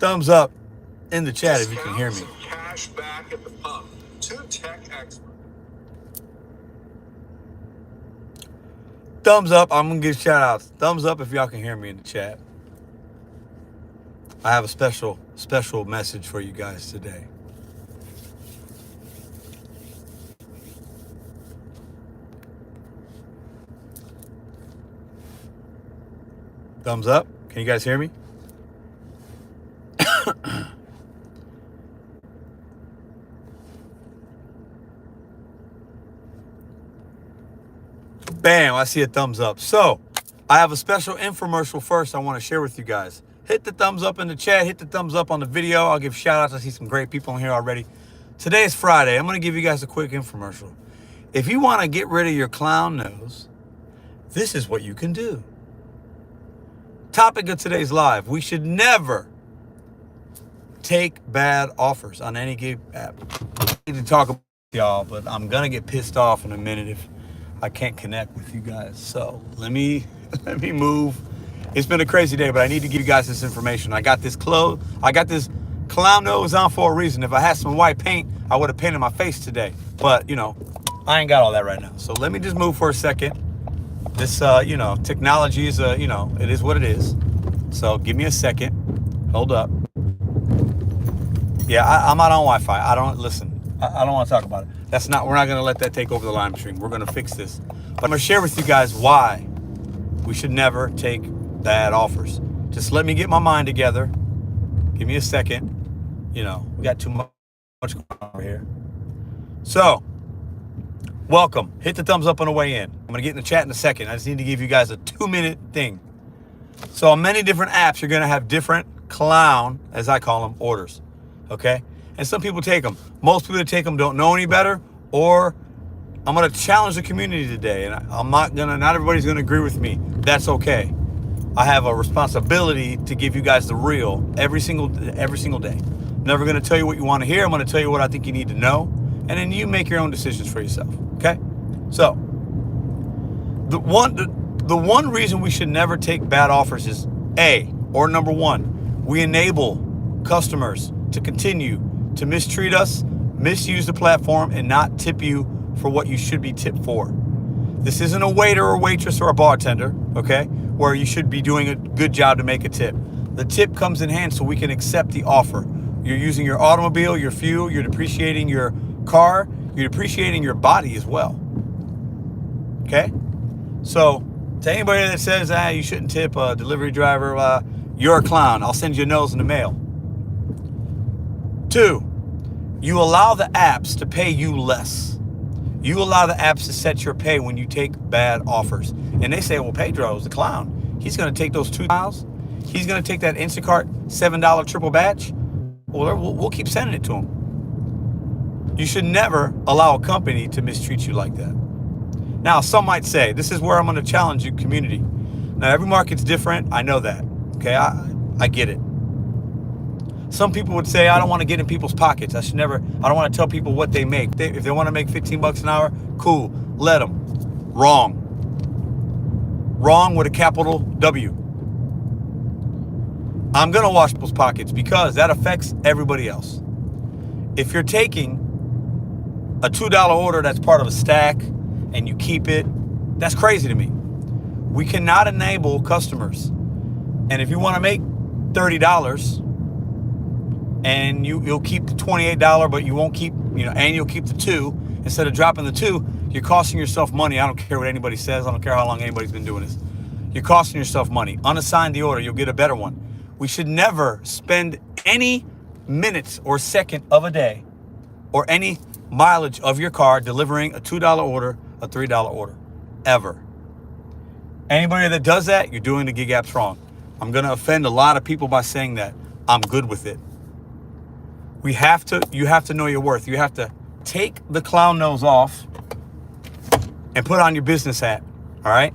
thumbs up in the chat if you can hear me. Cash back at the pump. Two tech experts. Thumbs up. I'm going to give shout outs. Thumbs up if y'all can hear me in the chat. I have a special message for you guys today. Thumbs up. Can you guys hear me? Bam, I see a thumbs up. So, I have a special infomercial first I want to share with you guys. Hit the thumbs up in the chat. Hit the thumbs up on the video. I'll give shout outs. I see some great people in here already. Today is Friday. I'm going to give you guys a quick infomercial. If you want to get rid of your clown nose, this is what you can do. Topic of today's live. We should never take bad offers on any gig app. I need to talk about y'all, but I'm going to get pissed off in a minute if I can't connect with you guys. So let me move. It's been a crazy day, but I need to give you guys this information. I got this clown nose on for a reason. If I had some white paint, I would have painted my face today. But, you know, I ain't got all that right now. So let me just move for a second. This, technology is, it is what it is. So give me a second. Hold up. Yeah, I'm not on Wi-Fi. I don't want to talk about it. We're not going to let that take over the live stream. We're going to fix this. But I'm going to share with you guys why we should never take bad offers. Just let me get my mind together. Give me a second. We got too much going on over here. So, welcome. Hit the thumbs up on the way in. I'm going to get in the chat in a second. I just need to give you guys a 2-minute thing. So, on many different apps, you're going to have different clown, as I call them, orders. Okay? And some people take them. Most people that take them don't know any better, or I'm going to challenge the community today, and not everybody's going to agree with me. That's okay. I have a responsibility to give you guys the real every single day. I'm never going to tell you what you want to hear. I'm going to tell you what I think you need to know, and then you make your own decisions for yourself. Okay? So, the one reason we should never take bad offers is number one, we enable customers to continue to mistreat us, misuse the platform, and not tip you for what you should be tipped for. This isn't a waiter or waitress or a bartender, okay, where you should be doing a good job to make a tip. The tip comes in hand so we can accept the offer. You're using your automobile, your fuel, you're depreciating your car, you're depreciating your body as well. Okay? So, to anybody that says, you shouldn't tip a delivery driver, you're a clown. I'll send you a nose in the mail. 2, you allow the apps to pay you less. You allow the apps to set your pay when you take bad offers. And they say, well, Pedro's the clown. He's going to take those 2 miles. He's going to take that Instacart $7 triple batch. Well, we'll keep sending it to him. You should never allow a company to mistreat you like that. Now, some might say, this is where I'm going to challenge you, community. Now, every market's different. I know that. Okay, I get it. Some people would say, I don't want to get in people's pockets. I don't want to tell people what they make. If they want to make $15 an hour, cool, let them. Wrong. Wrong with a capital W. I'm going to watch people's pockets because that affects everybody else. If you're taking a $2 order that's part of a stack and you keep it, that's crazy to me. We cannot enable customers. And if you want to make $30, and you'll keep the $28, but you won't keep, and you'll keep the 2. Instead of dropping the 2, you're costing yourself money. I don't care what anybody says. I don't care how long anybody's been doing this. You're costing yourself money. Unassign the order. You'll get a better one. We should never spend any minutes or second of a day or any mileage of your car delivering a $2 order, a $3 order, ever. Anybody that does that, you're doing the gig apps wrong. I'm going to offend a lot of people by saying that. I'm good with it. You have to know your worth. You have to take the clown nose off and put on your business hat. All right?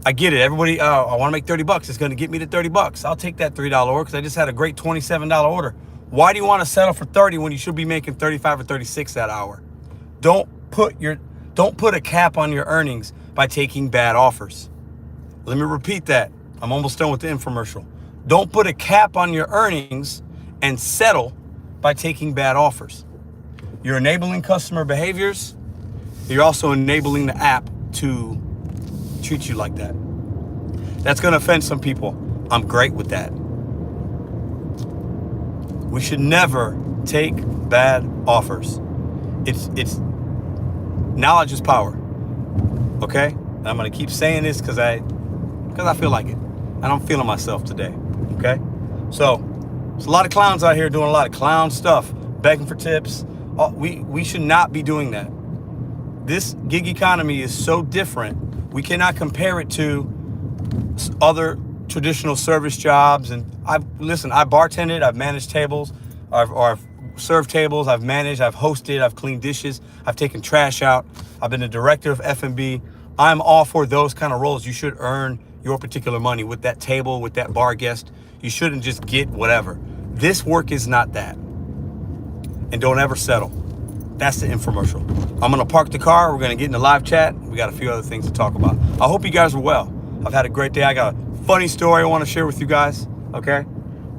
I get it. Everybody, I want to make $30. It's going to get me to $30. I'll take that $3 order because I just had a great $27 order. Why do you want to settle for 30 when you should be making 35 or 36 that hour? Don't put a cap on your earnings by taking bad offers. Let me repeat that. I'm almost done with the infomercial. Don't put a cap on your earnings and settle by taking bad offers. You're enabling customer behaviors. You're also enabling the app to treat you like that. That's going to offend some people. I'm great with that. We should never take bad offers. It's knowledge is power. Okay? And I'm going to keep saying this because I feel like it. And I'm feeling myself today. Okay? So, there's a lot of clowns out here doing a lot of clown stuff, begging for tips. We should not be doing that. This gig economy is so different. We cannot compare it to other traditional service jobs. And I've bartended, I've managed tables, I've served tables, I've managed, I've hosted, I've cleaned dishes, I've taken trash out, I've been a director of F&B. I'm all for those kind of roles. You should earn your particular money with that table, with that bar guest. You shouldn't just get whatever. This work is not that. And don't ever settle. That's the infomercial. I'm going to park the car. We're going to get in the live chat. We got a few other things to talk about. I hope you guys are well. I've had a great day. I got a funny story I want to share with you guys. Okay.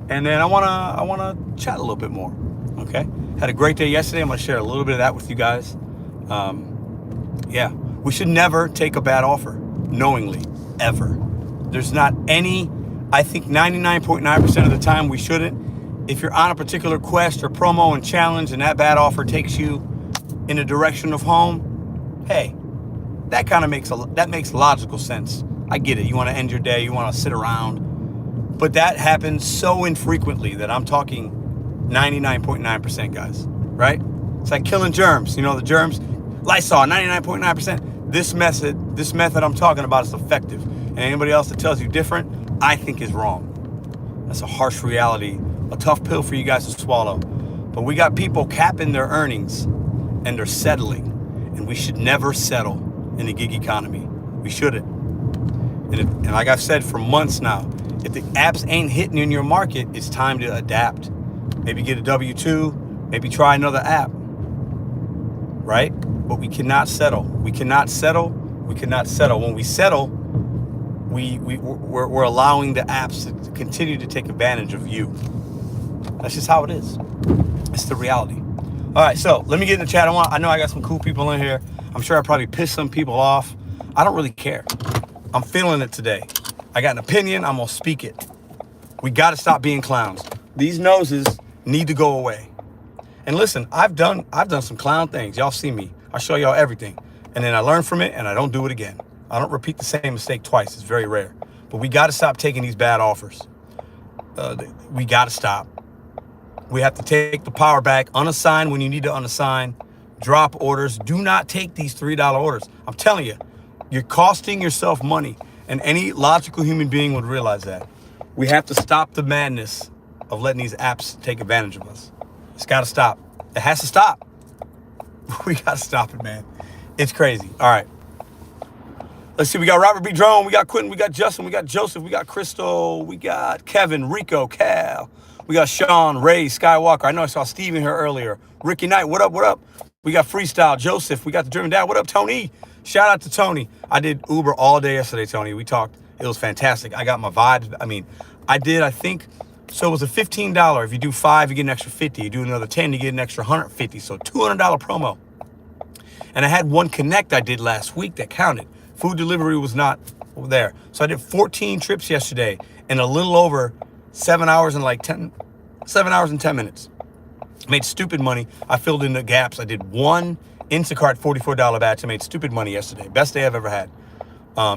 And then I want to chat a little bit more. Okay. Had a great day yesterday. I'm going to share a little bit of that with you guys. Yeah. We should never take a bad offer knowingly, ever. There's not any, I think 99.9% of the time we shouldn't. If you're on a particular quest or promo and challenge and that bad offer takes you in a direction of home, hey, that makes logical sense. I get it. You want to end your day, you want to sit around. But that happens so infrequently that I'm talking 99.9%, guys, right? It's like killing germs. You know, the germs, Lysol, 99.9%. This method I'm talking about is effective. And anybody else that tells you different, I think is wrong. That's a harsh reality, a tough pill for you guys to swallow. But we got people capping their earnings and they're settling. And we should never settle in the gig economy. We shouldn't. And like I've said for months now, if the apps ain't hitting in your market, it's time to adapt. Maybe get a W-2, maybe try another app, right? But we cannot settle. We cannot settle. We cannot settle. When we settle, we're allowing the apps to continue to take advantage of you. That's just how it is. It's the reality. All right, so let me get in the chat. I know I got some cool people in here. I'm sure I probably pissed some people off. I don't really care. I'm feeling it today. I got an opinion. I'm gonna speak it. We got to stop being clowns. These noses need to go away. And listen, I've done some clown things. Y'all see me. I show y'all everything, and then I learn from it, and I don't do it again. I don't repeat the same mistake twice. It's very rare. But we got to stop taking these bad offers. We got to stop. We have to take the power back. Unassign when you need to unassign. Drop orders. Do not take these $3 orders. I'm telling you, you're costing yourself money. And any logical human being would realize that. We have to stop the madness of letting these apps take advantage of us. It's got to stop. It has to stop. We got to stop it, man. It's crazy. All right. Let's see. We got Robert B. Drone. We got Quentin. We got Justin. We got Joseph. We got Crystal. We got Kevin, Rico, Cal. We got Sean, Ray, Skywalker. I know I saw Steven here earlier. Ricky Knight. What up? What up? We got Freestyle, Joseph. We got the Driven Dad. What up, Tony? Shout out to Tony. I did Uber all day yesterday, Tony. We talked. It was fantastic. I got my vibes. I mean, I think, so it was a $15. If you do 5, you get an extra 50. You do another 10, you get an extra 150. So $200 promo. And I had one connect I did last week that counted. Food delivery was not there. So I did 14 trips yesterday in a little over 7 hours and 10 minutes. Made stupid money. I filled in the gaps. I did one Instacart $44 batch. I made stupid money yesterday. Best day I've ever had.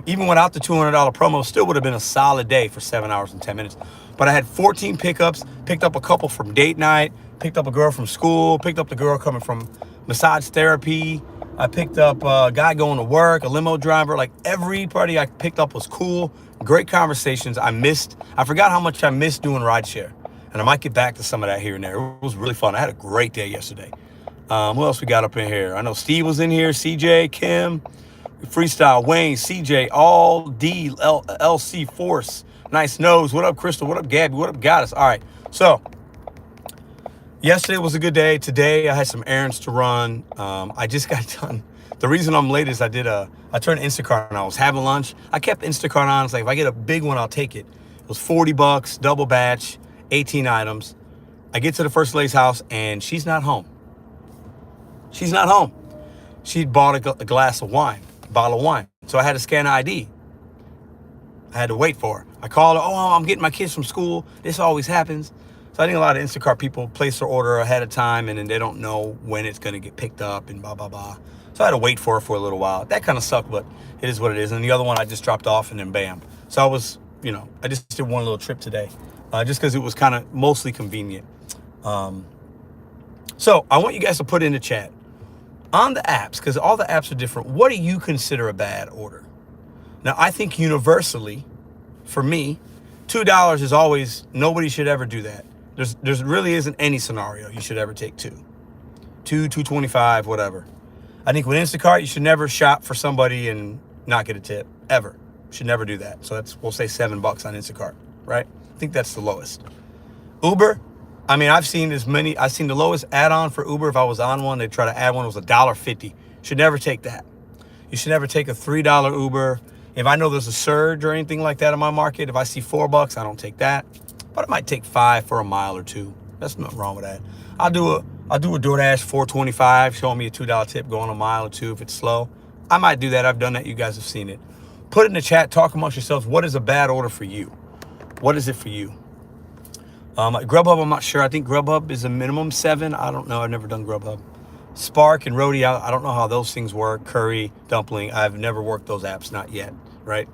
Even without the $200 promo, still would have been a solid day for 7 hours and 10 minutes. But I had 14 pickups, picked up a couple from date night, picked up a girl from school, picked up the girl coming from massage therapy. I picked up a guy going to work, a limo driver. Like everybody I picked up was cool. Great conversations. I forgot how much I missed doing rideshare. And I might get back to some of that here and there. It was really fun. I had a great day yesterday. Who else we got up in here? I know Steve was in here, CJ, Kim, Freestyle, Wayne, CJ, All D, LC Force, Nice Nose. What up, Crystal? What up, Gabby? What up, Goddess? All right. So yesterday was a good day. Today I had some errands to run. I just got done. The reason I'm late is I turned Instacart on. I was having lunch. I kept Instacart on. It's like, if I get a big one, I'll take it. was 40 bucks, double batch, 18 items. I get to the first lady's house and she's not home. She's not home. She'd bought a glass of wine, a bottle of wine. So I had to scan her ID. I had to wait for her. I called her, oh, I'm getting my kids from school. This always happens. So I think a lot of Instacart people place their order ahead of time and then they don't know when it's going to get picked up and blah, blah, blah. So I had to wait for her for a little while. That kind of sucked, but it is what it is. And the other one I just dropped off and then bam. So I was, I just did one little trip today just because it was kind of mostly convenient. So I want you guys to put in the chat on the apps, because all the apps are different. What do you consider a bad order? Now, I think universally, for me, $2 is always, nobody should ever do that. There's really isn't any scenario you should ever take $2.25, whatever. I think with Instacart, you should never shop for somebody and not get a tip, ever. You should never do that. So we'll say $7 on Instacart, right? I think that's the lowest. Uber, I mean, I've seen the lowest add-on for Uber. If I was on one, they try to add one, it was $1.50. Should never take that. You should never take a $3 Uber. If I know there's a surge or anything like that in my market, if I see $4, I don't take that. But I might take 5 for a mile or two. There's nothing wrong with that. I'll do a DoorDash $4.25, showing me a $2 tip going a mile or two if it's slow. I might do that. I've done that. You guys have seen it. Put it in the chat. Talk amongst yourselves. What is a bad order for you? What is it for you? Grubhub, I'm not sure. I think Grubhub is a minimum 7. I don't know. I've never done Grubhub. Spark and Roadie, I don't know how those things work. Curry, Dumpling, I've never worked those apps, not yet, right?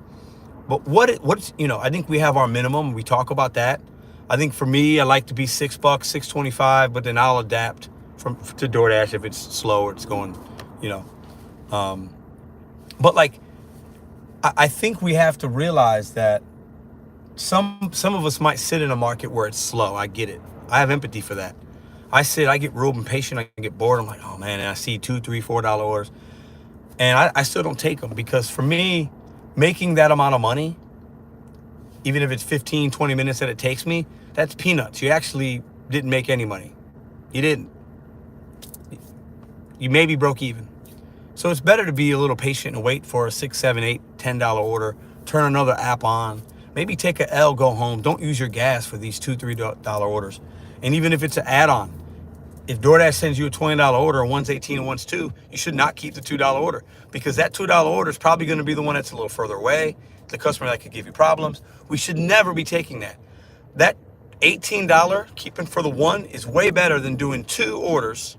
But what's I think we have our minimum. We talk about that. I think for me, I like to be $6, $6.25, but then I'll adapt to DoorDash if it's slow or it's going, But like, I think we have to realize that some of us might sit in a market where it's slow. I get it. I have empathy for that. I get real impatient. I get bored. I'm like, oh man, and I see $2, $3, $4 orders. And I still don't take them, because for me, making that amount of money, even if it's 15, 20 minutes that it takes me, that's peanuts. You actually didn't make any money. You didn't. You maybe broke even. So it's better to be a little patient and wait for a $6, $7, $8, $10 order, turn another app on, maybe take a L, go home. Don't use your gas for these $2, $3 orders. And even if it's an add-on, if DoorDash sends you a $20 order and one's 18 and one's 2, you should not keep the $2 order, because that $2 order is probably going to be the one that's a little further away, the customer that could give you problems. We should never be taking that. That $18 keeping for the one is way better than doing 2 orders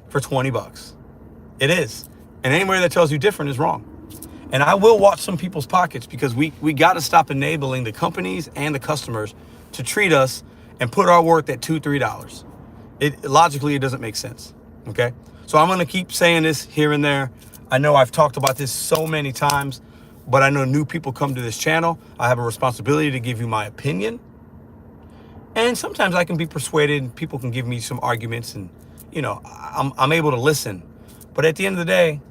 for $20. It is. And anybody that tells you different is wrong. And I will watch some people's pockets, because we got to stop enabling the companies and the customers to treat us and put our worth at $2, $3. Logically, it doesn't make sense. Okay. So I'm going to keep saying this here and there. I know I've talked about this so many times, but I know new people come to this channel. I have a responsibility to give you my opinion. And sometimes I can be persuaded and people can give me some arguments, and, I'm able to listen. But at the end of the day,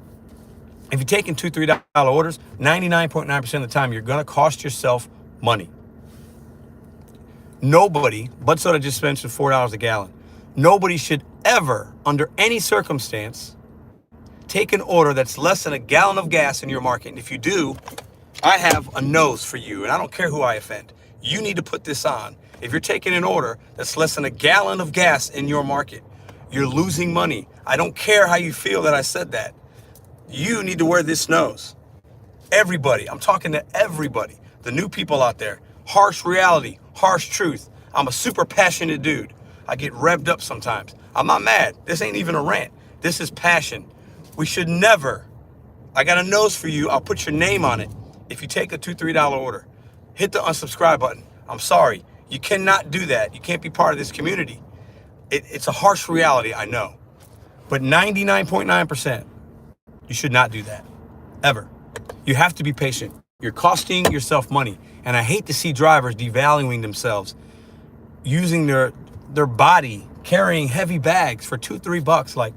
if you're taking $2, $3 orders, 99.9% of the time, you're going to cost yourself money. Nobody, Bud Soda just mentioned $4 a gallon. Nobody should ever, under any circumstance, take an order that's less than a gallon of gas in your market. And if you do, I have a nose for you, and I don't care who I offend. You need to put this on. If you're taking an order that's less than a gallon of gas in your market, you're losing money. I don't care how you feel that I said that. You need to wear this nose. Everybody, I'm talking to everybody. The new people out there, harsh reality, harsh truth. I'm a super passionate dude. I get revved up sometimes. I'm not mad. This ain't even a rant. This is passion. We should never, I got a nose for you. I'll put your name on it. If you take a $2, $3 order, hit the unsubscribe button. I'm sorry. You cannot do that. You can't be part of this community. It's a harsh reality, I know. But 99.9%, you should not do that, ever. You have to be patient. You're costing yourself money. And I hate to see drivers devaluing themselves, using their body, carrying heavy bags for $2, $3. Like,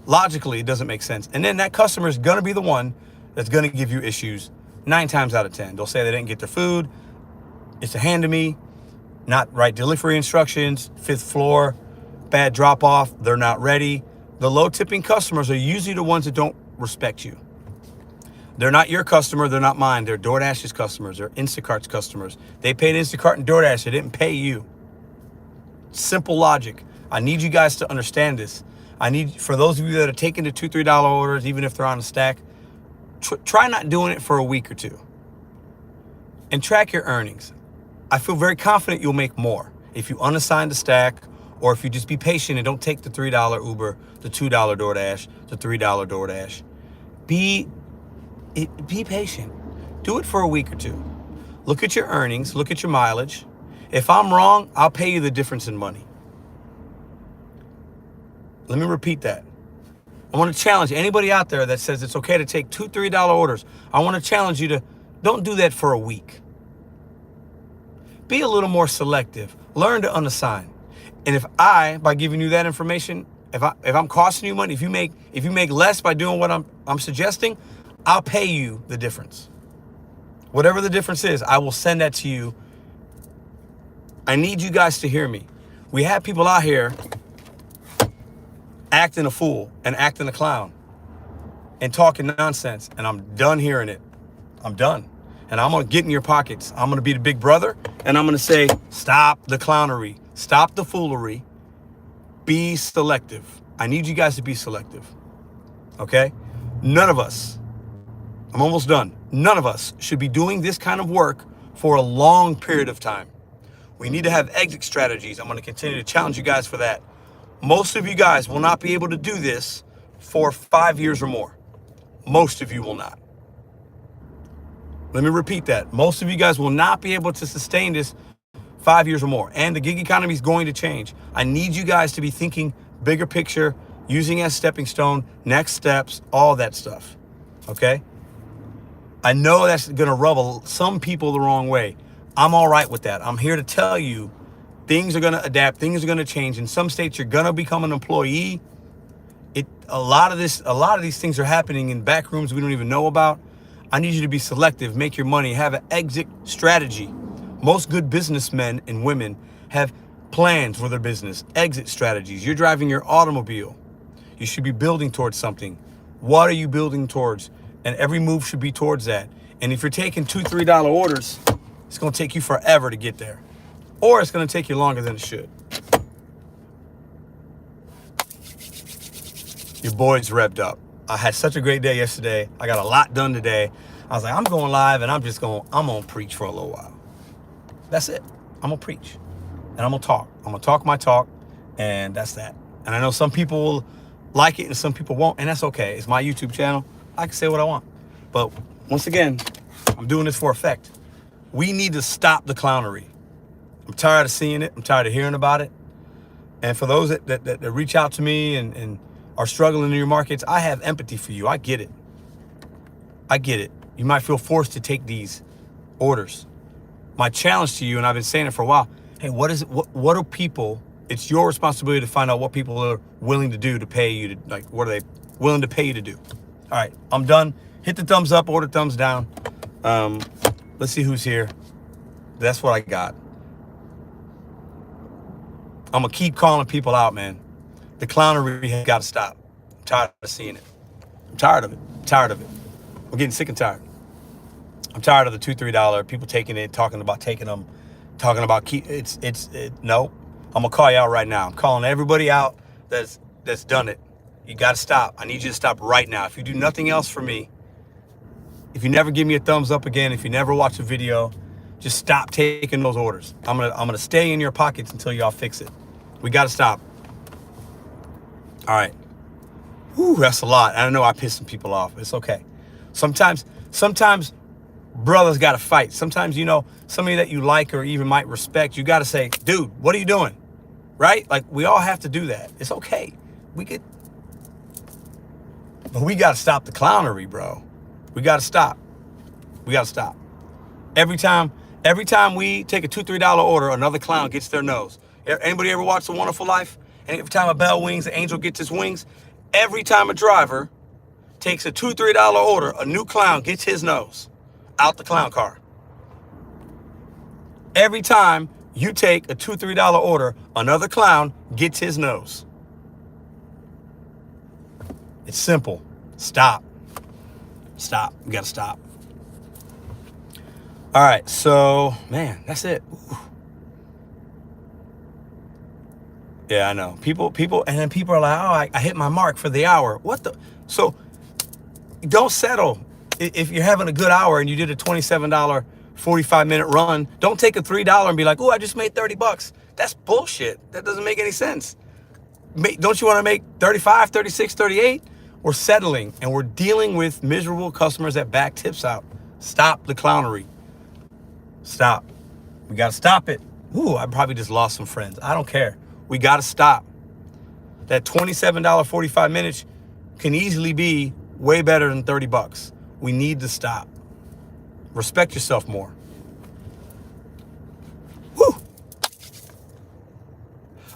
logically, it doesn't make sense. And then that customer is going to be the one that's going to give you issues 9 times out of 10. They'll say they didn't get their food. It's a hand to me, not right delivery instructions, 5th floor, bad drop off. They're not ready. The low tipping customers are usually the ones that don't respect you. They're not your customer. They're not mine. They're DoorDash's customers. They're Instacart's customers. They paid Instacart and DoorDash. They didn't pay you. Simple logic. I need you guys to understand this. I need, for those of you that are taking the $2, $3 orders, even if they're on a stack, try not doing it for a week or two. And track your earnings. I feel very confident you'll make more if you unassign the stack, or if you just be patient and don't take the $3 Uber, the $2 DoorDash, the $3 DoorDash. Be patient. Do it for a week or two. Look at your earnings. Look at your mileage. If I'm wrong, I'll pay you the difference in money. Let me repeat that. I want to challenge anybody out there that says it's okay to take $2, $3 orders. I want to challenge you to don't do that for a week. Be a little more selective. Learn to unassign. And if by giving you that information, if I'm costing you money, if you make less by doing what I'm suggesting, I'll pay you the difference. Whatever the difference is, I will send that to you. I need you guys to hear me. We have people out here acting a fool and acting a clown and talking nonsense, and I'm done hearing it. I'm done. And I'm going to get in your pockets. I'm going to be the big brother, and I'm going to say, stop the clownery. Stop the foolery. Be selective. I need you guys to be selective. Okay? None of us, I'm almost done. None of us should be doing this kind of work for a long period of time. We need to have exit strategies. I'm going to continue to challenge you guys for that. Most of you guys will not be able to do this for 5 years or more. Most of you will not. Let me repeat that. Most of you guys will not be able to sustain this 5 years or more. And the gig economy is going to change. I need you guys to be thinking bigger picture, using as stepping stone, next steps, all that stuff. Okay? I know that's going to rub some people the wrong way. I'm all right with that. I'm here to tell you things are going to adapt. Things are going to change. In some states, you're going to become an employee. A lot of these things are happening in back rooms we don't even know about. I need you to be selective, make your money, have an exit strategy. Most good businessmen and women have plans for their business, exit strategies. You're driving your automobile. You should be building towards something. What are you building towards? And every move should be towards that. And if you're taking $2, $3 orders, it's going to take you forever to get there. Or it's going to take you longer than it should. Your boy's revved up. I had such a great day yesterday. I got a lot done today. I was like, I'm going live and I'm going to preach for a little while. That's it. I'm going to preach and I'm going to talk. I'm going to talk my talk, and that's that. And I know some people will like it and some people won't, and that's okay. It's my YouTube channel. I can say what I want. But once again, I'm doing this for effect. We need to stop the clownery. I'm tired of seeing it. I'm tired of hearing about it. And for those that reach out to me and are struggling in your markets, I have empathy for you. I get it. I get it. You might feel forced to take these orders. My challenge to you, and I've been saying it for a while, hey, what are people, it's your responsibility to find out what people are willing to do to pay you to, like, what are they willing to pay you to do? All right, I'm done. Hit the thumbs up or the thumbs down. Let's see who's here. That's what I got. I'm going to keep calling people out, man. The clownery has got to stop. I'm tired of seeing it. I'm tired of it. I'm tired of it. I'm getting sick and tired. I'm tired of the $2, $3 people taking it, talking about taking them, talking about no. I'm going to call you out right now. I'm calling everybody out that's done it. You got to stop. I need you to stop right now. If you do nothing else for me, if you never give me a thumbs up again, if you never watch a video, just stop taking those orders. I'm gonna stay in your pockets until y'all fix it. We got to stop. All right. Whew, that's a lot. I know I pissed some people off. It's okay. Sometimes brothers got to fight. Sometimes, somebody that you like or even might respect, you got to say, dude, what are you doing? Right? Like, we all have to do that. It's okay. But we got to stop the clownery, bro. We got to stop. We got to stop. Every time we take a $2, $3 order, another clown gets their nose. Anybody ever watch The Wonderful Life? And every time a bell wings, an angel gets his wings. Every time a driver takes a $2, $3 order, a new clown gets his nose out the clown car. Every time you take a $2, $3 order, another clown gets his nose. It's simple. Stop. Stop. We got to stop. All right. So, man, that's it. Ooh. Yeah, I know. People, and then people are like, oh, I hit my mark for the hour. What the? So don't settle. If you're having a good hour and you did a $27, 45-minute run, don't take a $3 and be like, oh, I just made $30. That's bullshit. That doesn't make any sense. Don't you want to make 35, 36, 38? We're settling and we're dealing with miserable customers that back tips out. Stop the clownery. Stop. We got to stop it. Ooh, I probably just lost some friends. I don't care. We got to stop. That $27, 45 minutes can easily be way better than $30. We need to stop. Respect yourself more. Woo!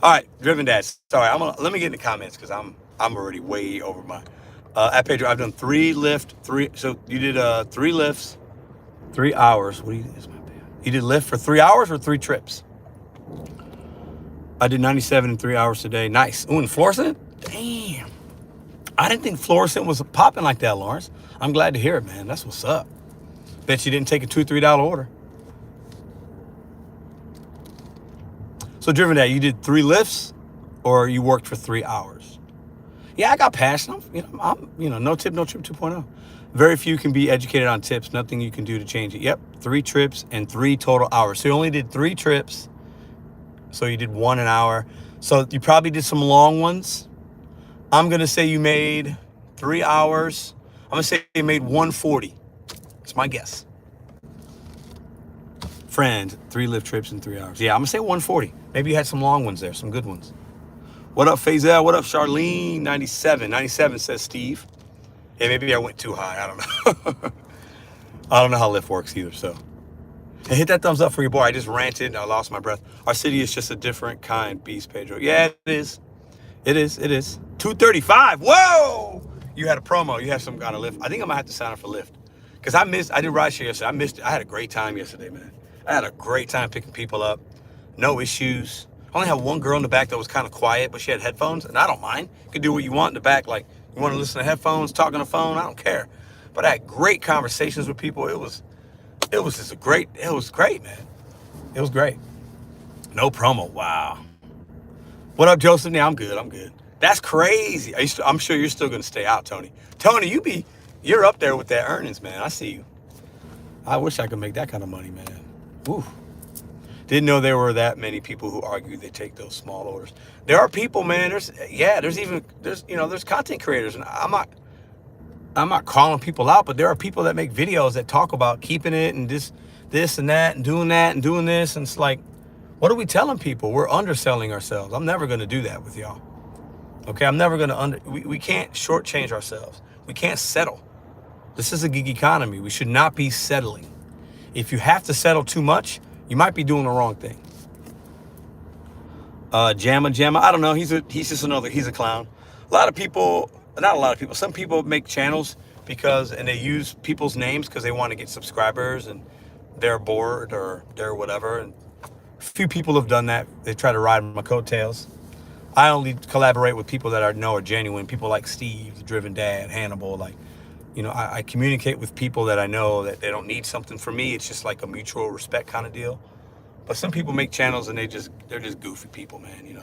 All right, Driven Dad. Sorry, let me get in the comments because I'm already way over my. At Pedro, I've done 3 lift, 3. So you did 3 lifts, 3 hours. What do you think is my bad? You did lift for 3 hours or 3 trips? I did 97 in 3 hours today. Nice. Ooh, and fluorescent? Damn. I didn't think fluorescent was popping like that, Lawrence. I'm glad to hear it, man. That's what's up. Bet you didn't take a $2, $3 order. So, Driven Dad, you did 3 lifts or you worked for 3 hours? Yeah, I got passionate. I'm no tip, no trip 2.0. Very few can be educated on tips. Nothing you can do to change it. Yep, 3 trips and 3 total hours. So you only did 3 trips. So you did 1 an hour. So you probably did some long ones. I'm going to say you made 3 hours. I'm going to say you made 140. That's my guess. Friend, 3 lift trips in 3 hours. Yeah, I'm going to say 140. Maybe you had some long ones there, some good ones. What up, Faisal? What up, Charlene? 97. 97 says Steve. Yeah, maybe I went too high. I don't know. I don't know how lift works either, so. And hit that thumbs up for your boy. I just ranted. I lost my breath. Our city is just a different kind beast, Pedro. Yeah, it is. It is. 235. Whoa! You had a promo. You had some kind of lift. I think I'm going to have to sign up for Lyft. Because I did rideshare yesterday. I missed it. I had a great time yesterday, man. I had a great time picking people up. No issues. I only had one girl in the back that was kind of quiet, but she had headphones, and I don't mind. You can do what you want in the back. Like, you want to listen to headphones, talk on the phone, I don't care. But I had great conversations with people. It was great, man. It was great. No promo. Wow. What up, Joseph? Yeah, I'm good. That's crazy. I'm sure you're still going to stay out, Tony. Tony, you're up there with that earnings, man. I see you. I wish I could make that kind of money, man. Woo. Didn't know there were that many people who argue they take those small orders. There are people, man. There's content creators, and I'm not calling people out, but there are people that make videos that talk about keeping it and this and that and doing this. And it's like, what are we telling people? We're underselling ourselves. I'm never going to do that with y'all. Okay, I'm never going to we can't shortchange ourselves. We can't settle. This is a gig economy. We should not be settling. If you have to settle too much, you might be doing the wrong thing. Jamma, I don't know. He's a clown. Some people make channels and they use people's names because they want to get subscribers and they're bored or they're whatever. And a few people have done that. They try to ride my coattails. I only collaborate with people that I know are genuine. People like Steve, the Driven Dad, Hannibal. I communicate with people that I know that they don't need something from me. It's just like a mutual respect kind of deal. But some people make channels and they're just goofy people, man.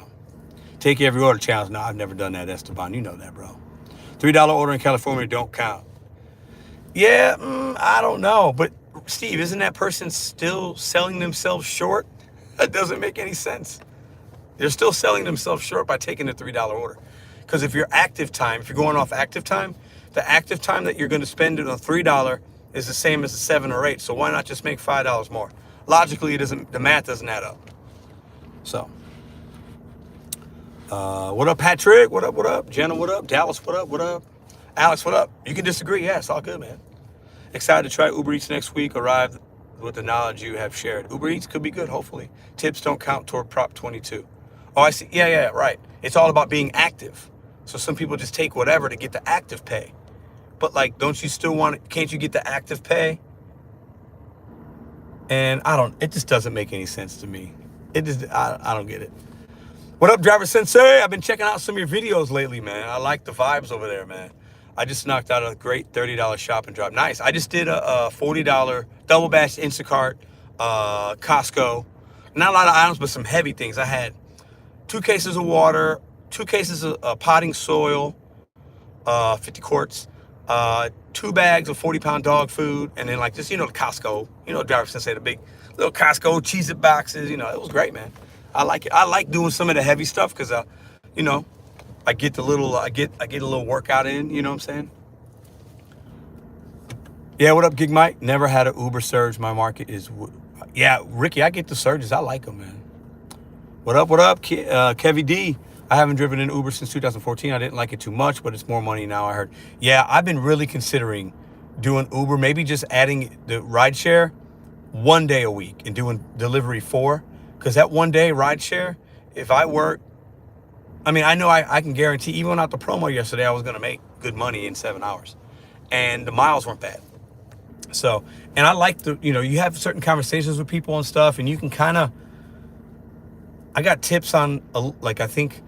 Take every order challenge. No, I've never done that, Esteban. You know that, bro. $3 order in California don't count. Yeah, I don't know. But Steve, isn't that person still selling themselves short? That doesn't make any sense. They're still selling themselves short by taking the $3 order. Because if you're going off active time, the active time that you're going to spend on a $3 is the same as a 7 or 8. So why not just make $5 more? Logically, the math doesn't add up. So, what up, Patrick? What up? Jenna, what up? Dallas, what up? Alex, what up? You can disagree. Yeah, it's all good, man. Excited to try Uber Eats next week. Arrived with the knowledge you have shared. Uber Eats could be good, hopefully. Tips don't count toward Prop 22. Oh, I see. Yeah, right. It's all about being active. So some people just take whatever to get the active pay. But don't you still want it? Can't you get the active pay? And it just doesn't make any sense to me. I don't get it. What up, Driver Sensei? I've been checking out some of your videos lately, man. I like the vibes over there, man. I just knocked out a great $30 shop and drop. Nice. I just did a $40 double batch Instacart, Costco. Not a lot of items, but some heavy things. I had 2 cases of water, 2 cases of potting soil, 50 quarts, 2 bags of 40-pound dog food, and then like just, the Costco, driver sensei, the big little Costco Cheez-It boxes. It was great, man. I like it. I like doing some of the heavy stuff because, I get a little workout in. You know what I'm saying? Yeah, what up, Gig Mike? Never had an Uber surge. My market is, yeah, Ricky. I get the surges. I like them, man. What up? Kevy D. I haven't driven an Uber since 2014. I didn't like it too much, but it's more money now, I heard. Yeah, I've been really considering doing Uber, maybe just adding the rideshare 1 day a week and doing delivery 4. Because that 1 day rideshare, if I work, I know I can guarantee, even without the promo yesterday, I was going to make good money in 7 hours. And the miles weren't bad. So, and I like you have certain conversations with people and stuff, and you can I got tips on, I think,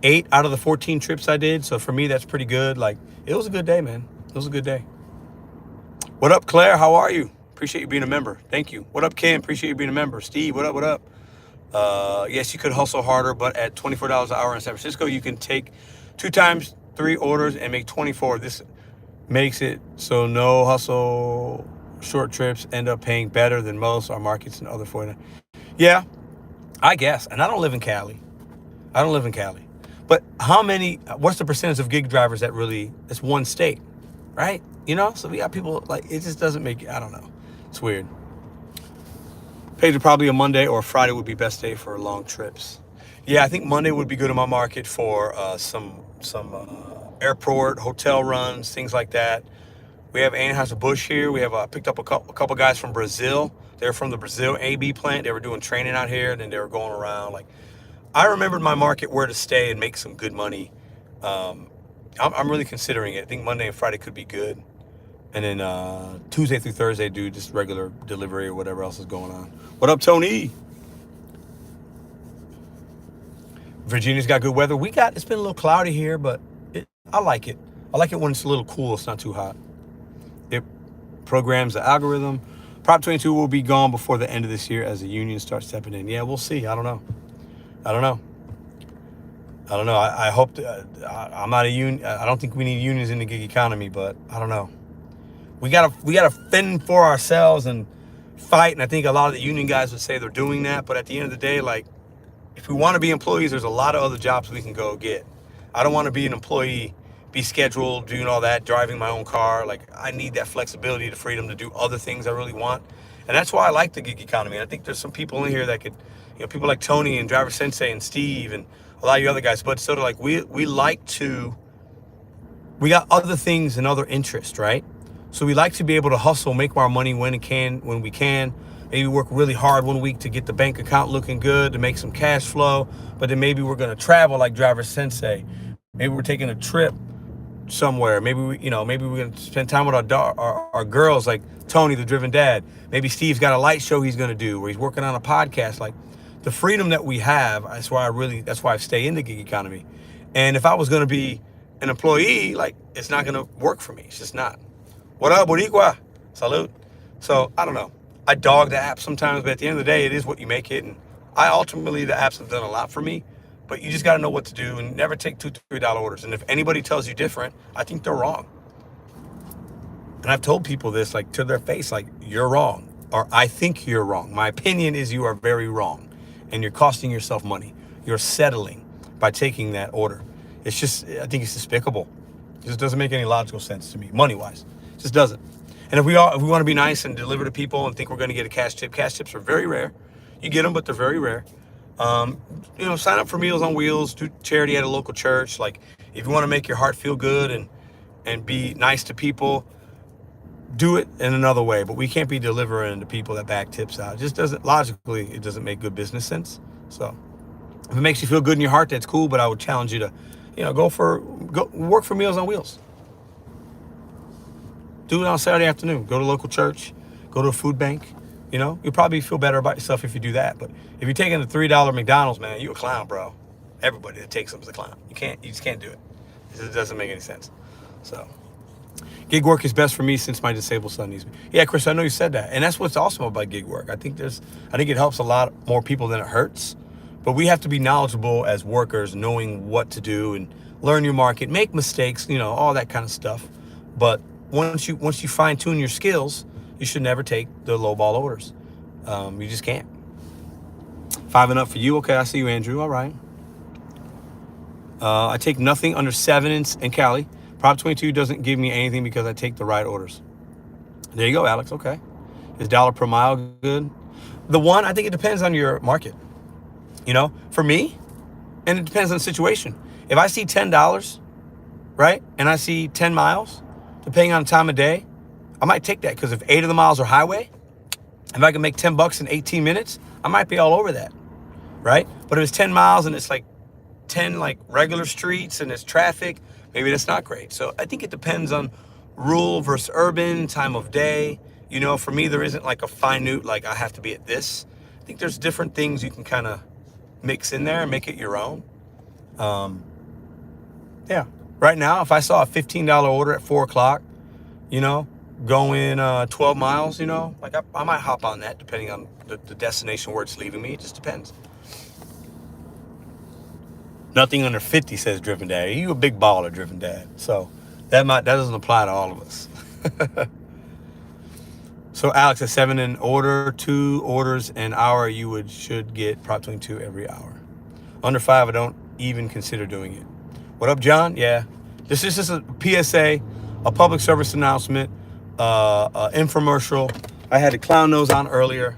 8 out of the 14 trips I did. So for me, that's pretty good. Like, it was a good day, man. It was a good day. What up, Claire? How are you? Appreciate you being a member. Thank you. What up, Kim? Appreciate you being a member. Steve, what up? Yes, you could hustle harder, but at $24 an hour in San Francisco, you can take 2 times 3 orders and make 24. This makes it so no hustle short trips end up paying better than most our markets and other 49. Yeah, I guess. And I don't live in Cali. But what's the percentage of gig drivers it's one state, right? So we got people, it just doesn't make, I don't know. It's weird. Paid probably a Monday or a Friday would be best day for long trips. Yeah, I think Monday would be good in my market for some airport, hotel runs, things like that. We have Anheuser-Busch here. We have picked up a couple guys from Brazil. They're from the Brazil AB plant. They were doing training out here, and then they were going around. I remembered my market where to stay and make some good money. I'm really considering it. I think Monday and Friday could be good. And then Tuesday through Thursday, do just regular delivery or whatever else is going on. What up, Tony? Virginia's got good weather. It's been a little cloudy here, but I like it. I like it when it's a little cool. It's not too hot. It programs the algorithm. Prop 22 will be gone before the end of this year as the union starts stepping in. Yeah, we'll see. I don't know. I hope I'm not a union. I don't think we need unions in the gig economy, but I don't know. We gotta fend for ourselves and fight. And I think a lot of the union guys would say they're doing that. But at the end of the day, if we want to be employees, there's a lot of other jobs we can go get. I don't want to be an employee, be scheduled, doing all that, driving my own car. I need that flexibility, the freedom to do other things I really want. And that's why I like the gig economy. And I think there's some people in here that could, people like Tony and Driver Sensei and Steve and a lot of you other guys. But sort of we got other things and other interests, right? So we like to be able to hustle, make our money when we can. Maybe work really hard 1 week to get the bank account looking good, to make some cash flow. But then maybe we're going to travel like Driver Sensei. Maybe we're taking a trip somewhere. Maybe we're going to spend time with our girls, like Tony, the driven dad. Maybe Steve's got a light show he's going to do, or he's working on a podcast. The freedom that we have, that's why I stay in the gig economy. And if I was going to be an employee, it's not going to work for me. It's just not. What up, Boricua? Salute. So, I don't know. I dog the app sometimes, but at the end of the day, it is what you make it. And ultimately, the apps have done a lot for me. But you just got to know what to do and never take $2, $3 orders. And if anybody tells you different, I think they're wrong. And I've told people this, to their face, you're wrong. Or I think you're wrong. My opinion is you are very wrong. And you're costing yourself money. You're settling by taking that order. I think it's despicable. It just doesn't make any logical sense to me, money-wise. It just doesn't. And if we want to be nice and deliver to people and think we're going to get a cash tips are very rare. You get them, but they're very rare. Sign up for Meals on Wheels, do charity at a local church. If you want to make your heart feel good and be nice to people, do it in another way. But we can't be delivering to people that back tips out. It just doesn't, logically, it doesn't make good business sense. So if it makes you feel good in your heart, that's cool. But I would challenge you to, go work for Meals on Wheels. Do it on Saturday afternoon. Go to a local church, go to a food bank. You'll probably feel better about yourself if you do that. But if you're taking the $3 McDonald's, man, you a clown, bro. Everybody that takes them is a clown. You just can't do it. It doesn't make any sense. So Gig work is best for me since my disabled son needs me. Yeah, Chris, I know you said that. And that's what's awesome about gig work. I think it helps a lot more people than it hurts. But we have to be knowledgeable as workers, knowing what to do and learn your market, make mistakes, all that kind of stuff. But once you fine tune your skills, you should never take the low ball orders. You just can't. 5 and up for you. Okay, I see you, Andrew. All right. I take nothing under 7 in Cali. Prop 22 doesn't give me anything because I take the right orders. There you go, Alex. Okay. Is dollar per mile good? The one, I think it depends on your market. For me, and it depends on the situation. If I see $10, right, and I see 10 miles, depending on the time of day, I might take that because if 8 of the miles are highway, if I can make $10 in 18 minutes, I might be all over that, right? But if it's 10 miles and it's like 10 like regular streets and it's traffic, maybe that's not great. So I think it depends on rural versus urban, time of day. For me, there isn't like a finite, like I have to be at this. I think there's different things you can kind of mix in there and make it your own. Yeah. Right now, if I saw a $15 order at 4 o'clock, going 12 miles, like I might hop on that depending on the destination where it's leaving me. It just depends. Nothing under 50, says Driven Dad. You a big baller, Driven Dad. So that doesn't apply to all of us. So Alex, at 7 in order, 2 orders an hour, you should get Prop 22 every hour. Under 5, I don't even consider doing it. What up, John? Yeah. This is just a PSA, a public service announcement, infomercial. I had the clown nose on earlier.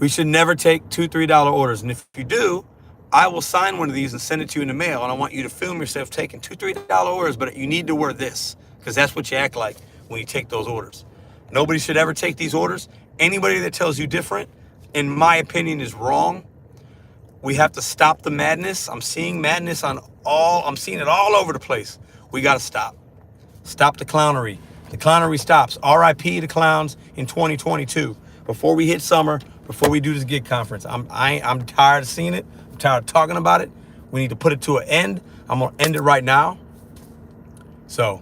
We should never take $2, $3 orders. And if you do, I will sign one of these and send it to you in the mail. And I want you to film yourself taking $2, $3 orders, but you need to wear this because that's what you act like when you take those orders. Nobody should ever take these orders. Anybody that tells you different, in my opinion, is wrong. We have to stop the madness. I'm seeing madness I'm seeing it all over the place. We got to stop. Stop the clownery. The clownery stops. RIP the clowns in 2022. Before we hit summer, before we do this gig conference, I'm tired of seeing it. I'm tired of talking about it. We need to put it to an end. I'm going to end it right now. So,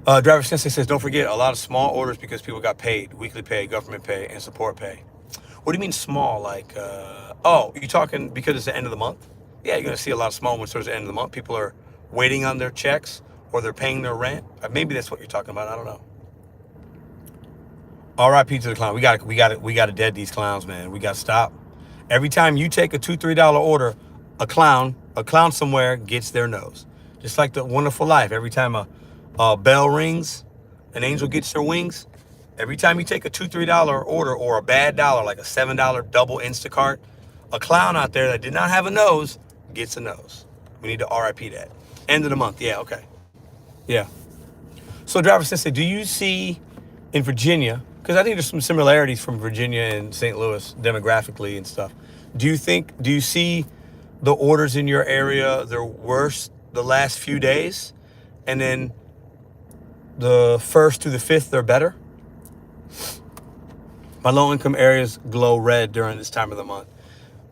Driver Sensei says, don't forget a lot of small orders because people got paid, weekly pay, government pay, and support pay. What do you mean small? Like, you're talking because it's the end of the month? Yeah, you're going to see a lot of small ones towards the end of the month. People are waiting on their checks or they're paying their rent. Maybe that's what you're talking about. I don't know. RIP to the clown. We got to dead these clowns, man. We got to stop. Every time you take a $2, $3 order, a clown somewhere gets their nose. Just like the Wonderful Life. Every time a bell rings, an angel gets their wings. Every time you take a $2, $3 order or a bad dollar, like a $7 double Instacart, a clown out there that did not have a nose gets a nose. We need to RIP that. End of the month. Yeah, okay. Yeah. So, Driver Sensei, do you see in Virginia, because I think there's some similarities from Virginia and St. Louis demographically and stuff. Do you see the orders in your area, they're worse the last few days? And then the 1st through the 5th, they're better? My low-income areas glow red during this time of the month.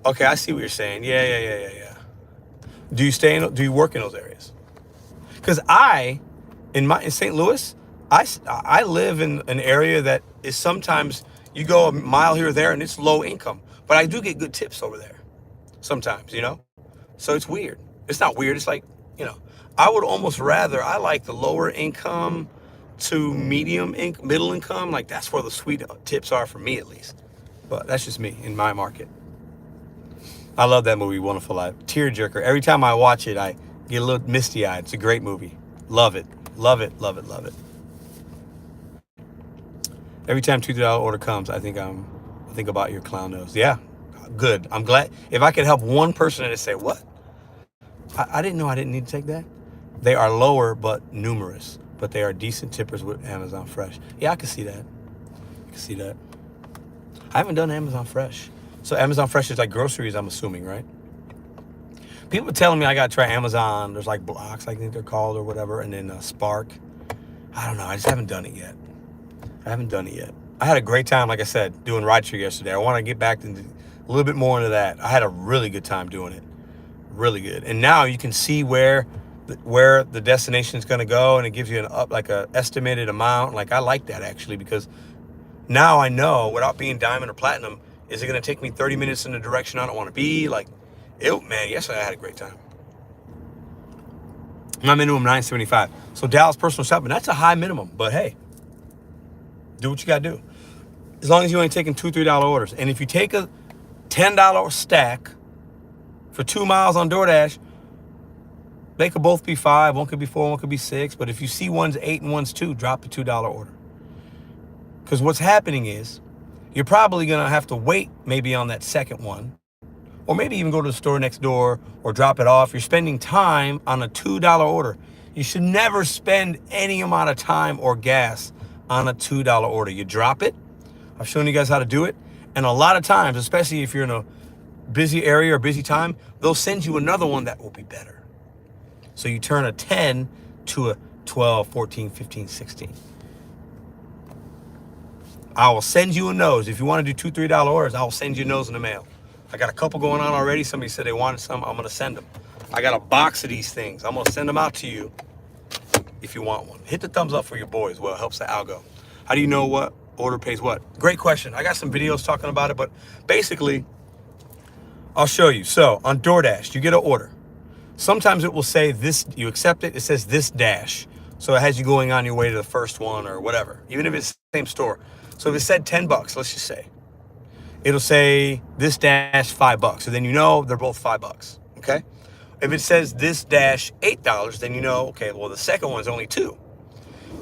Okay, I see what you're saying. Yeah. Do you work in those areas? Because in St. Louis, I live in an area that is sometimes you go a mile here or there and it's low income, but I do get good tips over there sometimes, So it's weird. It's not weird. It's like, I would almost rather, I like the lower income to middle income. Like that's where the sweet tips are for me, at least. But that's just me in my market. I love that movie, Wonderful Life. Tearjerker. Every time I watch it, I get a little misty-eyed. It's a great movie. Love it. Love it. Every time $2 order comes, I think about your clown nose. Yeah, good. I'm glad. If I could help one person and say, what? I didn't know I didn't need to take that. They are lower but numerous, but they are decent tippers with Amazon Fresh. Yeah, I can see that. I haven't done Amazon Fresh. So Amazon Fresh is like groceries, I'm assuming, right? People are telling me I got to try Amazon. There's like Blocks, I think they're called, or whatever, and then Spark. I don't know. I just haven't done it yet. I had a great time, like I said, doing rideshare yesterday. I want to get back into a little bit more into that. I had a really good time doing it. Really good. And now you can see where the destination is going to go, and it gives you like a estimated amount. Like, I like that actually, because now I know, without being diamond or platinum, is it going to take me 30 minutes in the direction I don't want to be? Like, man, yesterday I had a great time. My minimum $9.75. So Dallas personal shopping, that's a high minimum, but hey, do what you got to do. As long as you ain't taking $2, $3 orders. And if you take a $10 stack for 2 miles on DoorDash, they could both be 5, one could be 4, one could be 6. But if you see one's 8 and one's 2, drop the $2 order. Because what's happening is you're probably going to have to wait maybe on that second one, or maybe even go to the store next door or drop it off. You're spending time on a $2 order. You should never spend any amount of time or gas on a $2 order. You drop it. I've shown you guys how to do it. And a lot of times, especially if you're in a busy area or busy time, they'll send you another one that will be better. So you turn a 10 to a 12, 14, 15, 16. I will send you a nose. If you want to do $2, $3 orders, I will send you a nose in the mail. I got a couple going on already. Somebody said they wanted some. I'm going to send them. I got a box of these things. I'm going to send them out to you if you want one. Hit the thumbs up for your boy as well. Helps the algo. How do you know what order pays what? Great question. I got some videos talking about it, but basically, I'll show you. So on DoorDash, you get an order. Sometimes it will say this, you accept it, it says this dash. So it has you going on your way to the first one or whatever, even if it's the same store. So if it said $10, let's just say, it'll say this dash $5. So then you know they're both $5, okay? If it says this dash $8, then you know, okay, well, the second one's only $2.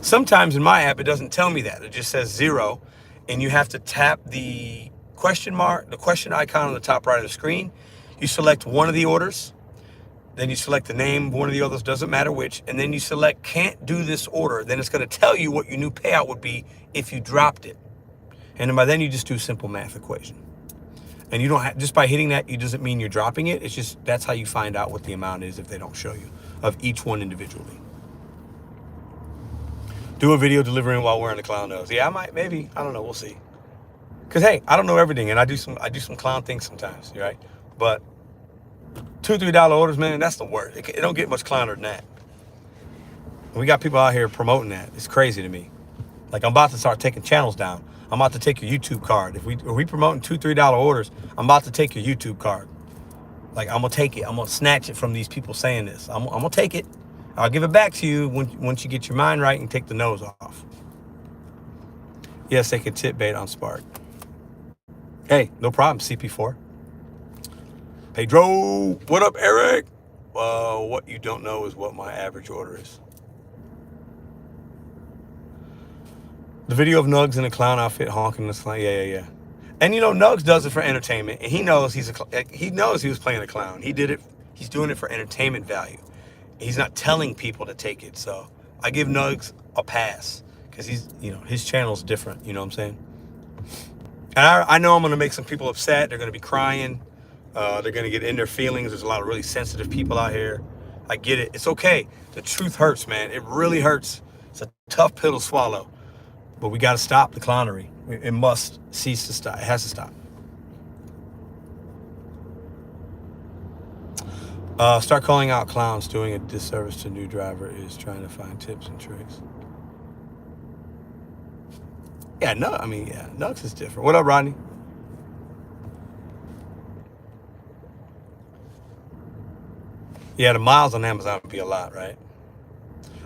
Sometimes in my app, it doesn't tell me that. It just says 0, and you have to tap the question mark, the question icon on the top right of the screen. You select one of the orders, then you select the name of one of the others, doesn't matter which, and then you select can't do this order. Then it's going to tell you what your new payout would be if you dropped it. And then by then you just do a simple math equation. And you don't have, just by hitting that, it doesn't mean you're dropping it. It's just, that's how you find out what the amount is if they don't show you of each one individually. Do a video delivering while wearing the clown nose. Yeah, I might, maybe, I don't know, we'll see. Cause hey, I don't know everything, and I do some clown things sometimes, right? But $2, $3 orders, man, that's the worst. It don't get much clowner than that. We got people out here promoting that. It's crazy to me. Like, I'm about to start taking channels down. I'm about to take your YouTube card. If we promoting $2, $3 orders, I'm about to take your YouTube card. Like, I'm gonna take it. I'm gonna snatch it from these people saying this. I'm gonna take it. I'll give it back to you once you get your mind right and take the nose off. Yes, they can tip bait on Spark. Hey, no problem, CP4. Pedro, what up, Eric? What you don't know is what my average order is. The video of Nugs in a clown outfit honking this clown. Yeah. And you know, Nugs does it for entertainment, and he knows he knows he was playing a clown. He did it. He's doing it for entertainment value. He's not telling people to take it. So I give Nugs a pass because he's, you know, his channel's different. You know what I'm saying? And I know I'm gonna make some people upset. They're gonna be crying. They're going to get in their feelings. There's a lot of really sensitive people out here. I get it. It's okay. The truth hurts, man. It really hurts. It's a tough pill to swallow. But we got to stop the clownery. It must cease to stop. It has to stop. Start calling out clowns. Doing a disservice to new driver is trying to find tips and tricks. Yeah, Nux is different. What up, Rodney? Yeah, the miles on Amazon would be a lot, right?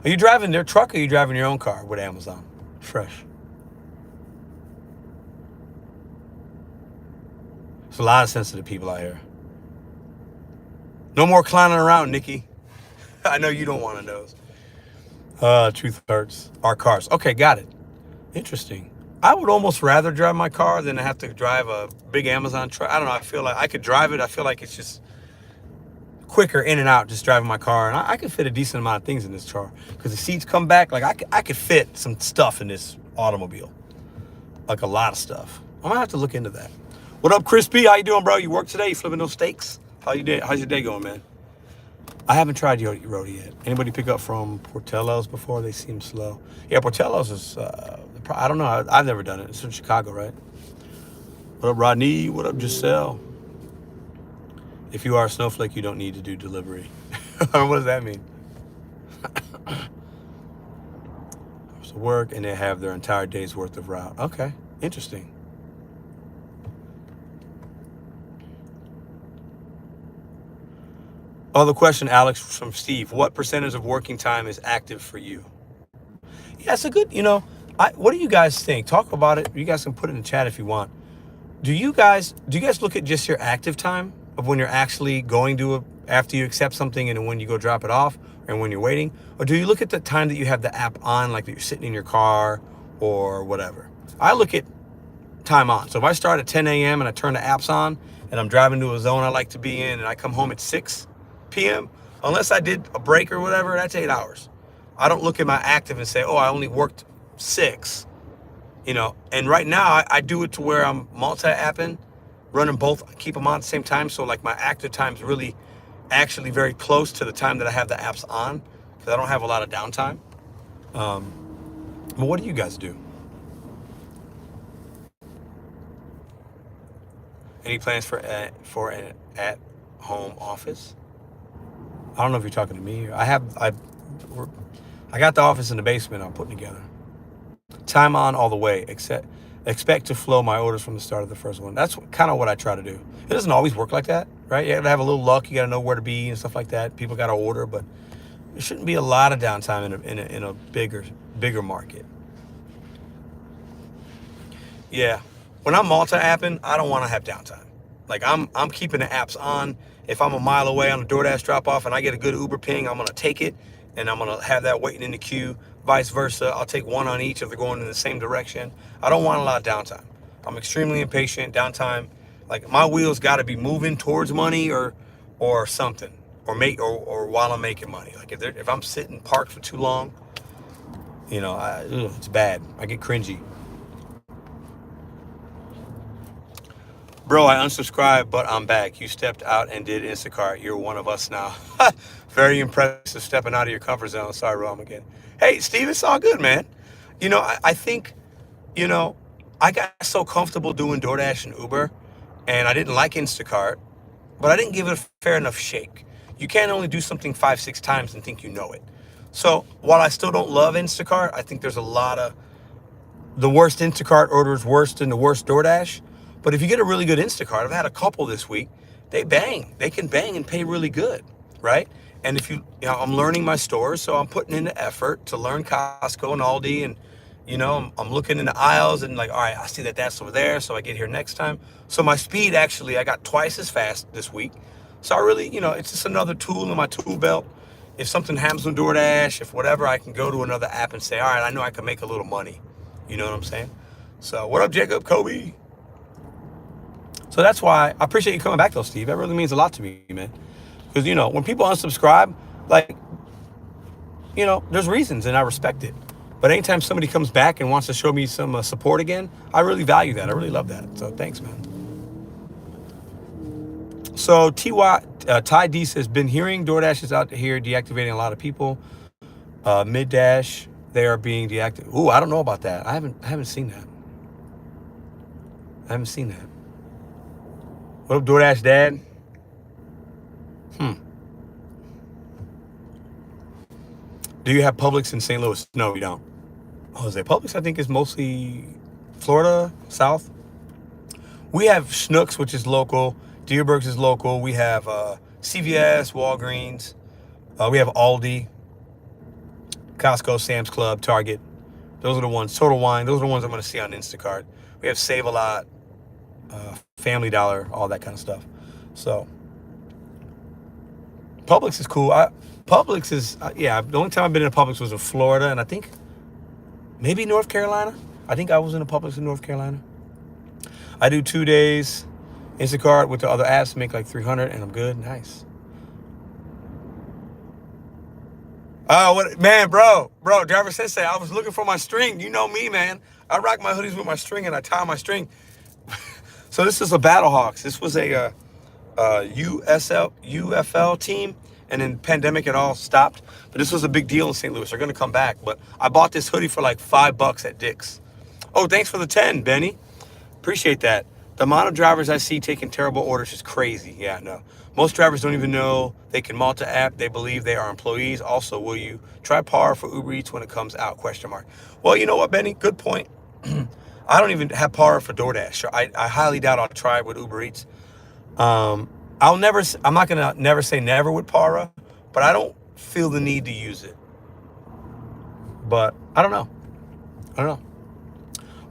Are you driving their truck or are you driving your own car with Amazon? Fresh. There's a lot of sensitive people out here. No more clowning around, Nikki. I know you don't want to know. Truth hurts. Our cars. Okay, got it. Interesting. I would almost rather drive my car than have to drive a big Amazon truck. I don't know. I feel like I could drive it. I feel like it's just quicker in and out just driving my car, and I could fit a decent amount of things in this car because the seats come back. Like I could fit some stuff in this automobile, like a lot of stuff. I'm gonna have to look into that. What up, Crispy? How you doing, bro? You work today? You flipping those steaks? How's your day going, man? I haven't tried Roti yet. Anybody pick up from Portillo's before? They seem slow. Yeah, Portillo's is I don't know. I've never done it. It's in Chicago, right? What up, Rodney? What up, Giselle? If you are a snowflake, you don't need to do delivery. What does that mean? So work, and they have their entire day's worth of route. Okay, interesting. Other question, Alex, from Steve. What percentage of working time is active for you? Yeah, it's a good, what do you guys think? Talk about it. You guys can put it in the chat if you want. Do you guys look at just your active time of when you're actually going to after you accept something and when you go drop it off and when you're waiting? Or do you look at the time that you have the app on, like that you're sitting in your car or whatever? I look at time on. So if I start at 10 a.m. and I turn the apps on and I'm driving to a zone I like to be in and I come home at 6 p.m., unless I did a break or whatever, that's 8 hours. I don't look at my active and say, oh, I only worked 6. And right now I do it to where I'm multi-apping, running both, keep them on at the same time. So like my active time is really actually very close to the time that I have the apps on because I don't have a lot of downtime. But what do you guys do? Any plans for an at-home office? I don't know if you're talking to me. I got the office in the basement I'm putting together. Time on all the way, expect to flow my orders from the start of the first one. That's kind of what I try to do. It doesn't always work like that, right? You got to have a little luck. You got to know where to be and stuff like that. People got to order, but there shouldn't be a lot of downtime in a bigger market. Yeah, when I'm multi-apping, I don't want to have downtime. Like I'm keeping the apps on. If I'm a mile away on a DoorDash drop-off and I get a good Uber ping, I'm gonna take it and I'm gonna have that waiting in the queue. Vice versa, I'll take one on each if they're going in the same direction. I don't want a lot of downtime. I'm extremely impatient. Downtime, like my wheels got to be moving towards money or something, or while I'm making money. Like if I'm sitting parked for too long, it's bad. I get cringy. Bro, I unsubscribed, but I'm back. You stepped out and did Instacart. You're one of us now. Very impressive stepping out of your comfort zone. Sorry, Rom, again. Hey, Steve, it's all good, man. I think, I got so comfortable doing DoorDash and Uber, and I didn't like Instacart, but I didn't give it a fair enough shake. You can't only do something 5-6 times and think you know it. So while I still don't love Instacart, I think there's a lot of the worst Instacart orders worse than the worst DoorDash. But if you get a really good Instacart, I've had a couple this week, they can bang and pay really good, right? And if I'm learning my stores, so I'm putting in the effort to learn Costco and Aldi, and I'm looking in the aisles and like, all right, I see that's over there, so I get here next time. So my speed actually, I got twice as fast this week. So I really, it's just another tool in my tool belt. If something happens with DoorDash, if whatever, I can go to another app and say, all right, I know I can make a little money. You know what I'm saying? So what up, Jacob, Kobe? So that's why I appreciate you coming back though, Steve. That really means a lot to me, man. Because, when people unsubscribe, like, there's reasons and I respect it. But anytime somebody comes back and wants to show me some support again, I really value that. I really love that. So thanks, man. So Ty D says, been hearing DoorDash is out here deactivating a lot of people. Mid-dash, they are being deactivated. Ooh, I don't know about that. I haven't seen that. What up, DoorDash Dad? Do you have Publix in St. Louis? No, we don't. Jose, Publix I think is mostly Florida, South. We have Schnucks, which is local. Deerberg's is local. We have CVS, Walgreens. We have Aldi, Costco, Sam's Club, Target. Those are the ones. Total Wine. Those are the ones I'm going to see on Instacart. We have Save a Lot, Family Dollar, all that kind of stuff. So Publix is cool. Publix is, the only time I've been in Publix was in Florida, and I think maybe North Carolina. I think I was in a Publix in North Carolina. I do 2 days Instacart with the other apps, make like 300, and I'm good. Nice. Oh, what, man, bro, Driver Sensei, I was looking for my string. You know me, man. I rock my hoodies with my string, and I tie my string. So this is a Battlehawks. This was a UFL team, and in pandemic it all stopped. But this was a big deal in St. Louis. They're going to come back. But I bought this hoodie for like $5 at Dick's. Oh, thanks for the 10, Benny. Appreciate that. The amount of drivers I see taking terrible orders is crazy. Yeah, no. Most drivers don't even know they can multi-app. They believe they are employees. Also, will you try par for Uber Eats when it comes out? Question mark. Well, you know what, Benny? Good point. I don't even have par for DoorDash. I highly doubt I'll try it with Uber Eats. I'm not going to never say never with Para, but I don't feel the need to use it. But I don't know.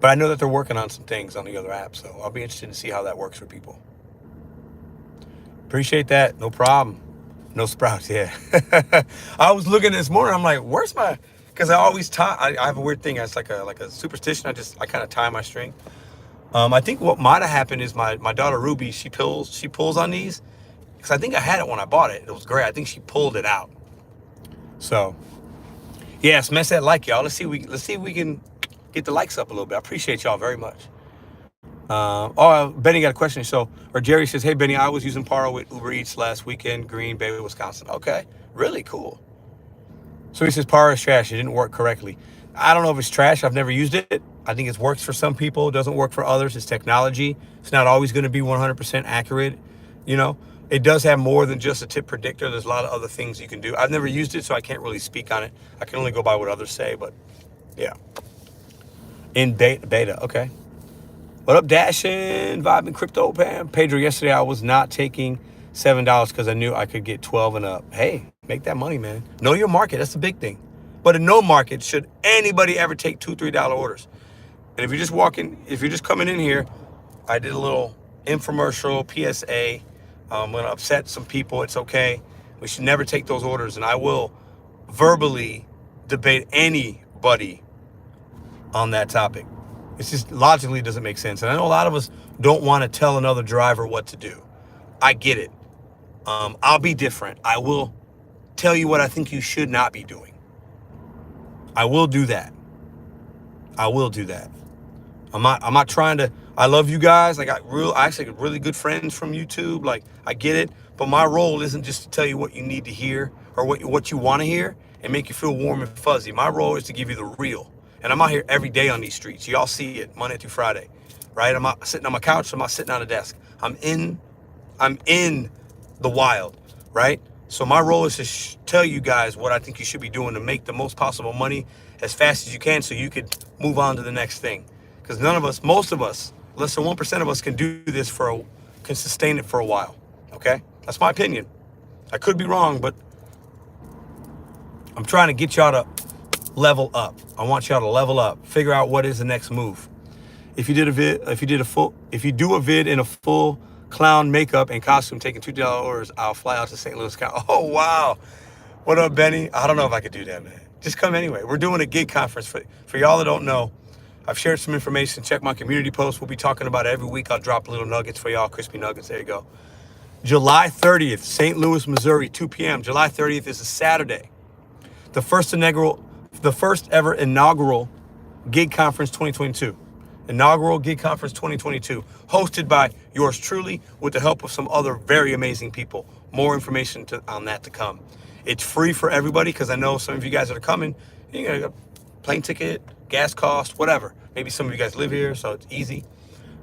But I know that they're working on some things on the other app, so I'll be interested to see how that works for people. Appreciate that. No problem. No Sprouts, yeah. I was looking this morning. I'm like, where's my? Because I always tie. I have a weird thing. It's like a superstition. I kind of tie my string. I think what might have happened is my daughter Ruby. She pulls on these because I think I had it when I bought it. It was great. I think she pulled it out. So, yeah, smash that like, y'all. Let's see if we can get the likes up a little bit. I appreciate y'all very much. Benny got a question. Or Jerry says, hey, Benny, I was using Paro with Uber Eats last weekend, Green Bay, Wisconsin. Okay, really cool. So he says Paro is trash. It didn't work correctly. I don't know if it's trash. I've never used it. I think it works for some people. It doesn't work for others. It's technology. It's not always going to be 100% accurate. You know, it does have more than just a tip predictor. There's a lot of other things you can do. I've never used it, so I can't really speak on it. I can only go by what others say, but yeah. In beta, okay. What up, Dashin', Vibing Crypto, Pam? Pedro, yesterday I was not taking $7 because I knew I could get 12 and up. Hey, make that money, man. Know your market. That's the big thing. But in no market should anybody ever take $2, $3 orders. And if you're just coming in here, I did a little infomercial, PSA. I'm going to upset some people. It's okay. We should never take those orders. And I will verbally debate anybody on that topic. It's just logically doesn't make sense. And I know a lot of us don't want to tell another driver what to do. I get it. I'll be different. I will tell you what I think you should not be doing. I will do that. I'm not trying to. I love you guys. I actually got really good friends from YouTube. Like, I get it. But my role isn't just to tell you what you need to hear or what you want to hear and make you feel warm and fuzzy. My role is to give you the real. And I'm out here every day on these streets. Y'all see it Monday through Friday, right? I'm not sitting on my couch. I'm not sitting on a desk. I'm in the wild, right? So my role is to tell you guys what I think you should be doing to make the most possible money as fast as you can so you could move on to the next thing. Because most of us, less than 1% of us can do this can sustain it for a while, okay? That's my opinion. I could be wrong, but I'm trying to get y'all to level up. I want y'all to level up. Figure out what is the next move. If you do a vid in a full clown makeup and costume taking $2 orders, I'll fly out to St. Louis. Oh wow. What up, Benny? I don't know if I could do that, man. Just come anyway. We're doing a gig conference for y'all that don't know. I've shared some information. Check my community post. We'll be talking about it every week. I'll drop little nuggets for y'all, crispy nuggets. There you go. July 30th, St. Louis, Missouri, 2 p.m. July 30th is a Saturday. The first ever inaugural Gig Conference 2022. Inaugural Gig Conference 2022, hosted by yours truly with the help of some other very amazing people. More information on that to come. It's free for everybody because I know some of you guys that are coming, you got a plane ticket, gas cost, whatever. Maybe some of you guys live here, so it's easy.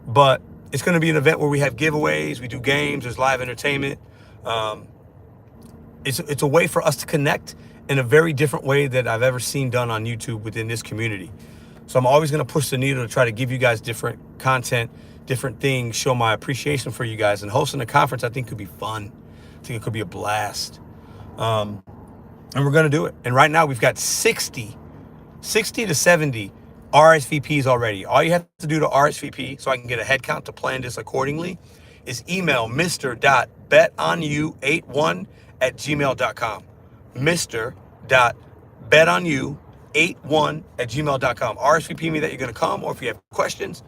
But it's going to be an event where we have giveaways, we do games, there's live entertainment. It's a way for us to connect in a very different way that I've ever seen done on YouTube within this community. So I'm always going to push the needle to try to give you guys different content, different things, show my appreciation for you guys. And hosting a conference, I think, could be fun. I think it could be a blast. And we're going to do it. And right now we've got 60 to 70 RSVPs already. All you have to do to RSVP, so I can get a head count to plan this accordingly, is email Mr.BetonYou81@gmail.com. Mr.BetonYou81@gmail.com. RSVP me that you're going to come, or if you have questions,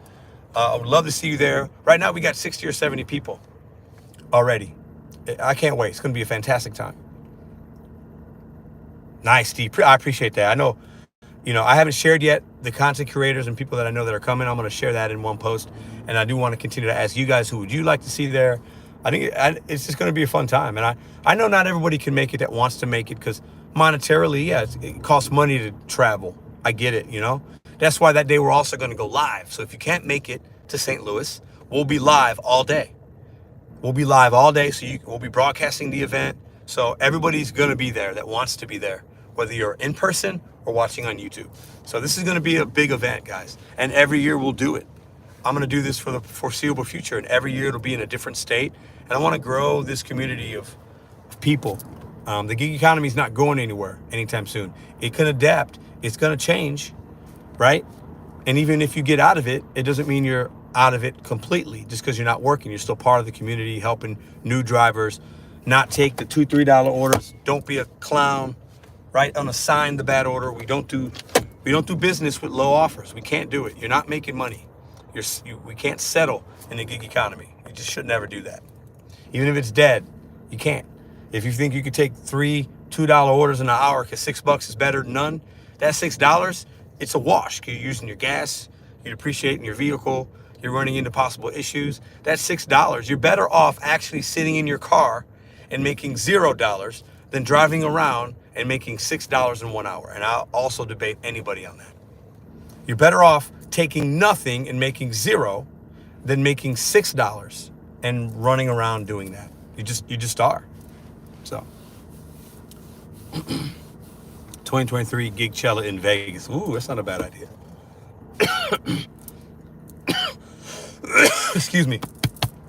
I would love to see you there. Right now, we got 60 or 70 people already. I can't wait. It's going to be a fantastic time. Nice, Steve. I appreciate that. I know, I haven't shared yet the content creators and people that I know that are coming. I'm going to share that in one post. And I do want to continue to ask you guys, who would you like to see there? I think it's just going to be a fun time. And I know not everybody can make it that wants to make it because monetarily, yeah, it costs money to travel. I get it, That's why that day we're also going to go live. So if you can't make it to St. Louis, we'll be live all day. We'll be live all day, so we'll be broadcasting the event. So everybody's going to be there that wants to be there, whether you're in person or watching on YouTube. So this is going to be a big event, guys. And every year we'll do it. I'm going to do this for the foreseeable future, and every year it'll be in a different state. And I want to grow this community of people. The gig economy is not going anywhere anytime soon. It can adapt. It's going to change, right? And even if you get out of it, it doesn't mean you're out of it completely. Just because you're not working, you're still part of the community, helping new drivers not take the $2, $3 orders. Don't be a clown, right? Unassign the bad order. We don't do business with low offers. We can't do it. You're not making money. We can't settle in the gig economy. You just should never do that. Even if it's dead, you can't. If you think you could take $3, $2 orders in an hour because $6 is better than none, that $6, it's a wash. You're using your gas, you're depreciating your vehicle, you're running into possible issues. That's $6. You're better off actually sitting in your car and making $0 than driving around and making $6 in 1 hour. And I'll also debate anybody on that. You're better off taking nothing and making $0 than making $6 and running around doing that. You just are. So 2023 Gigchella in Vegas. Ooh, that's not a bad idea. Excuse me.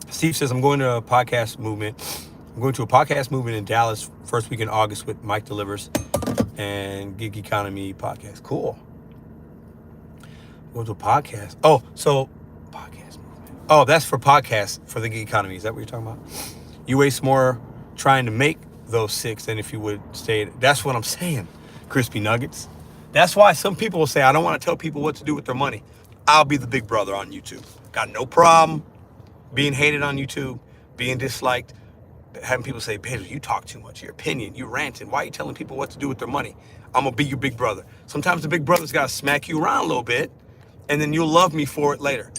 Steve says, I'm going to a podcast movement. I'm going to a podcast movement in Dallas first week in August with Mike Delivers and Gig Economy podcast. Cool. Going to a podcast. Oh, so podcast movement. Oh, that's for podcasts for the gig economy. Is that what you're talking about? You waste more trying to make those 6 than if you would stay. That's what I'm saying. Crispy nuggets. That's why some people will say, I don't want to tell people what to do with their money. I'll be the big brother on YouTube. Got no problem being hated on YouTube, being disliked, having people say, Pedro, you talk too much, your opinion, you ranting. Why are you telling people what to do with their money? I'm going to be your big brother. Sometimes the big brother's got to smack you around a little bit, and then you'll love me for it later.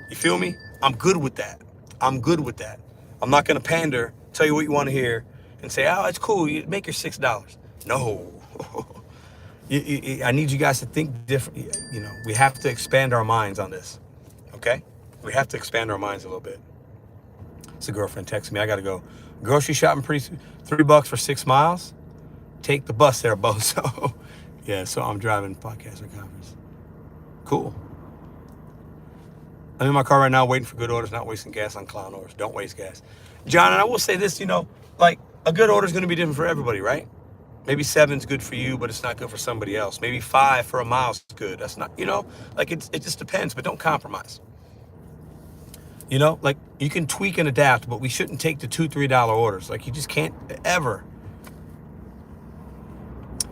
You feel me? I'm good with that. I'm good with that. I'm not going to pander, tell you what you want to hear, and say, oh, it's cool, you make your $6. No. I need you guys to think different. You know, we have to expand our minds on this, okay? We have to expand our minds a little bit. It's a girlfriend texting me. I got to go grocery shopping pretty soon. $3 for 6 miles. Take the bus there, bozo. Yeah, so I'm driving podcast or conference. Cool. I'm in my car right now waiting for good orders, not wasting gas on clown orders. Don't waste gas. John, and I will say this, you know, like a good order is going to be different for everybody, right? Maybe 7's good for you, but it's not good for somebody else. Maybe 5 for a mile is good. That's not, you know, like it just depends, but don't compromise. You know, like you can tweak and adapt, but we shouldn't take the $2, $3 orders. Like you just can't ever.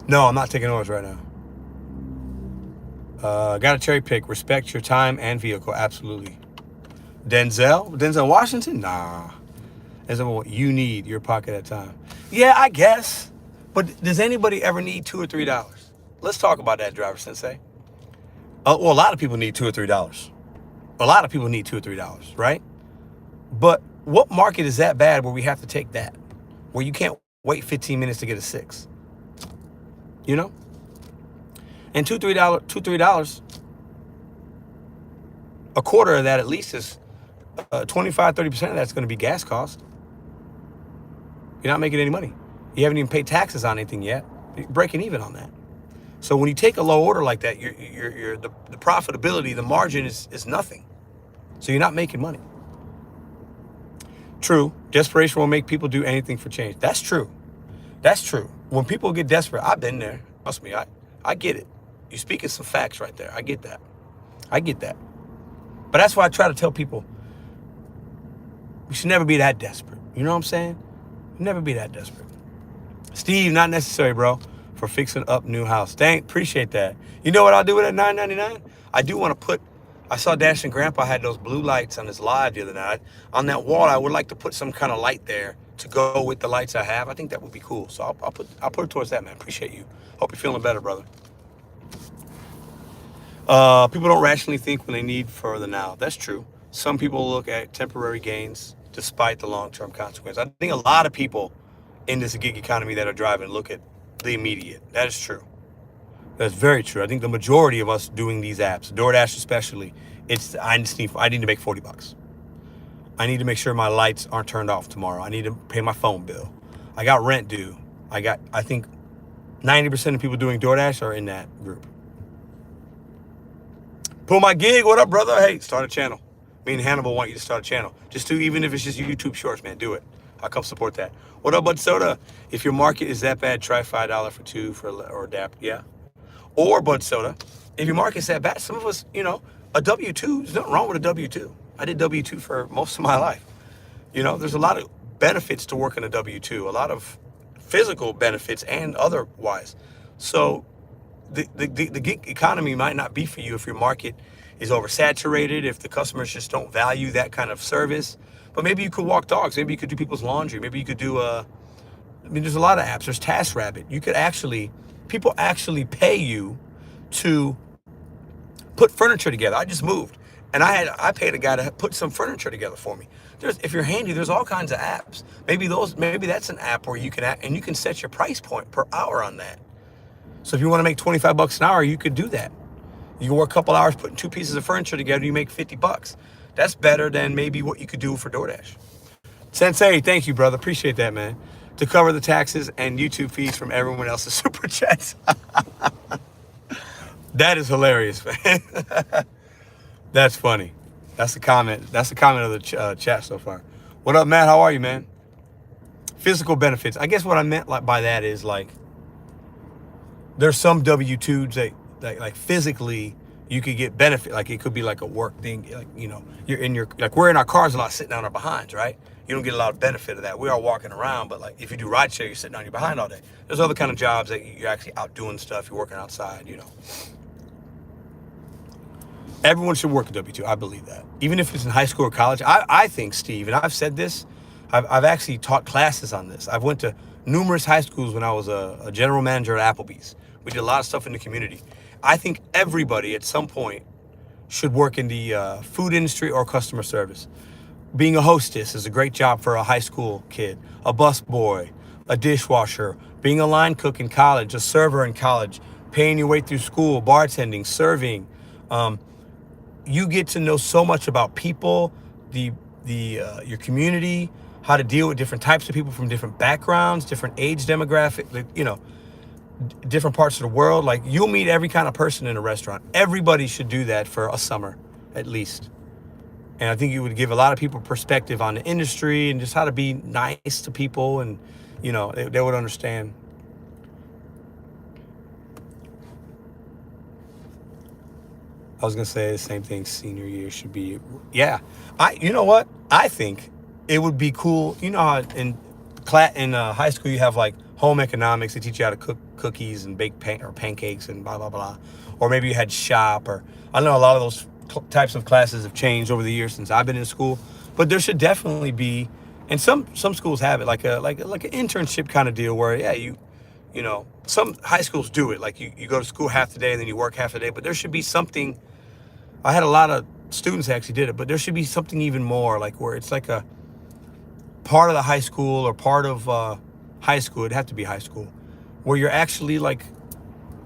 No, I'm not taking orders right now. Got to cherry pick. Respect your time and vehicle. Absolutely. Denzel Washington? Nah. Denzel, what you need your pocket at a time. Yeah, I guess. But does anybody ever need $2 or $3? Let's talk about that, driver sensei. Well, a lot of people need $2 or $3. A lot of people need $2 or $3, right? But what market is that bad where we have to take that? Where you can't wait 15 minutes to get a 6? You know? And $2, $3, a quarter of that at least is 25, 30% of that's going to be gas cost. You're not making any money. You haven't even paid taxes on anything yet. You're breaking even on that. So when you take a low order like that, the profitability, the margin is nothing. So you're not making money. True, desperation will make people do anything for change. That's true. That's true. When people get desperate, I've been there. Trust me, I get it. You're speaking some facts right there. I get that. I get that. But that's why I try to tell people, we should never be that desperate. You know what I'm saying? Never be that desperate. Steve, not necessary, bro, for fixing up new house. Dang, appreciate that. You know what I'll do with that $9.99? I do want to put, I saw Dash and Grandpa had those blue lights on his live the other night. On that wall, I would like to put some kind of light there to go with the lights I have. I think that would be cool. So I'll put it towards that, man. Appreciate you. Hope you're feeling better, brother. People don't rationally think when they need for the now. That's true. Some people look at temporary gains despite the long-term consequence. I think a lot of people in this gig economy that are driving look at the immediate. That is true. That's very true. I think the majority of us doing these apps, DoorDash especially, I need to make $40. I need to make sure my lights aren't turned off tomorrow. I need to pay my phone bill. I got rent due. I think 90% of people doing DoorDash are in that group. Pull my gig. What up, brother? Hey, start a channel. Me and Hannibal want you to start a channel. Just do, even if it's just YouTube shorts, man, do it. I'll come support that. What up, Bud Soda? If your market is that bad, try $5 for two or adapt. Yeah. Or Bud Soda. If your market's that bad, some of us, a W-2, there's nothing wrong with a W-2. I did W-2 for most of my life. There's a lot of benefits to working a W-2, a lot of physical benefits and otherwise. So the gig economy might not be for you if your market is oversaturated, if the customers just don't value that kind of service. But maybe you could walk dogs. Maybe you could do people's laundry. Maybe you could do there's a lot of apps. There's TaskRabbit. People actually pay you to put furniture together. I just moved, and I paid a guy to put some furniture together for me. If you're handy, there's all kinds of apps. Maybe that's an app where you can set your price point per hour on that. So if you want to make $25 an hour, you could do that. You can work a couple hours putting 2 pieces of furniture together, you make $50. That's better than maybe what you could do for DoorDash. Sensei, thank you, brother. Appreciate that, man. To cover the taxes and YouTube fees from everyone else's super chats. That is hilarious, man. That's funny. That's the comment. That's the comment of the chat so far. What up, Matt? How are you, man? Physical benefits. I guess what I meant by that is there's some W-2s that physically you could get benefit. Like it could be like a work thing. We're in our cars a lot, sitting on our behinds, right? You don't get a lot of benefit of that. We are walking around, but if you do rideshare, you're sitting on your behind all day. There's other kind of jobs that you're actually out doing stuff. You're working outside, Everyone should work a W-2. I believe that. Even if it's in high school or college. I think, Steve, and I've said this, I've actually taught classes on this. I've went to numerous high schools when I was a general manager at Applebee's. We did a lot of stuff in the community. I think everybody at some point should work in the food industry or customer service. Being a hostess is a great job for a high school kid, a bus boy, a dishwasher, being a line cook in college, a server in college, paying your way through school, bartending, serving. You get to know so much about people, your community, how to deal with different types of people from different backgrounds, different age demographic, different parts of the world. You'll meet every kind of person in a restaurant. Everybody should do that for a summer, at least. And I think it would give a lot of people perspective on the industry and just how to be nice to people, and they would understand. I was gonna say the same thing. Senior year should be, yeah. You know what? I think it would be cool. You know how in high school you have home economics. They teach you how to cook cookies and bake pancakes and blah blah blah. Or maybe you had shop, or I know a lot of those types of classes have changed over the years since I've been in school. But there should definitely be, and some schools have it like an internship kind of deal where some high schools do it. You go to school half the day and then you work half the day. But there should be something. I had a lot of students that actually did it, but there should be something even more, where it's a part of the high school or part of high school. It'd have to be high school, where you're actually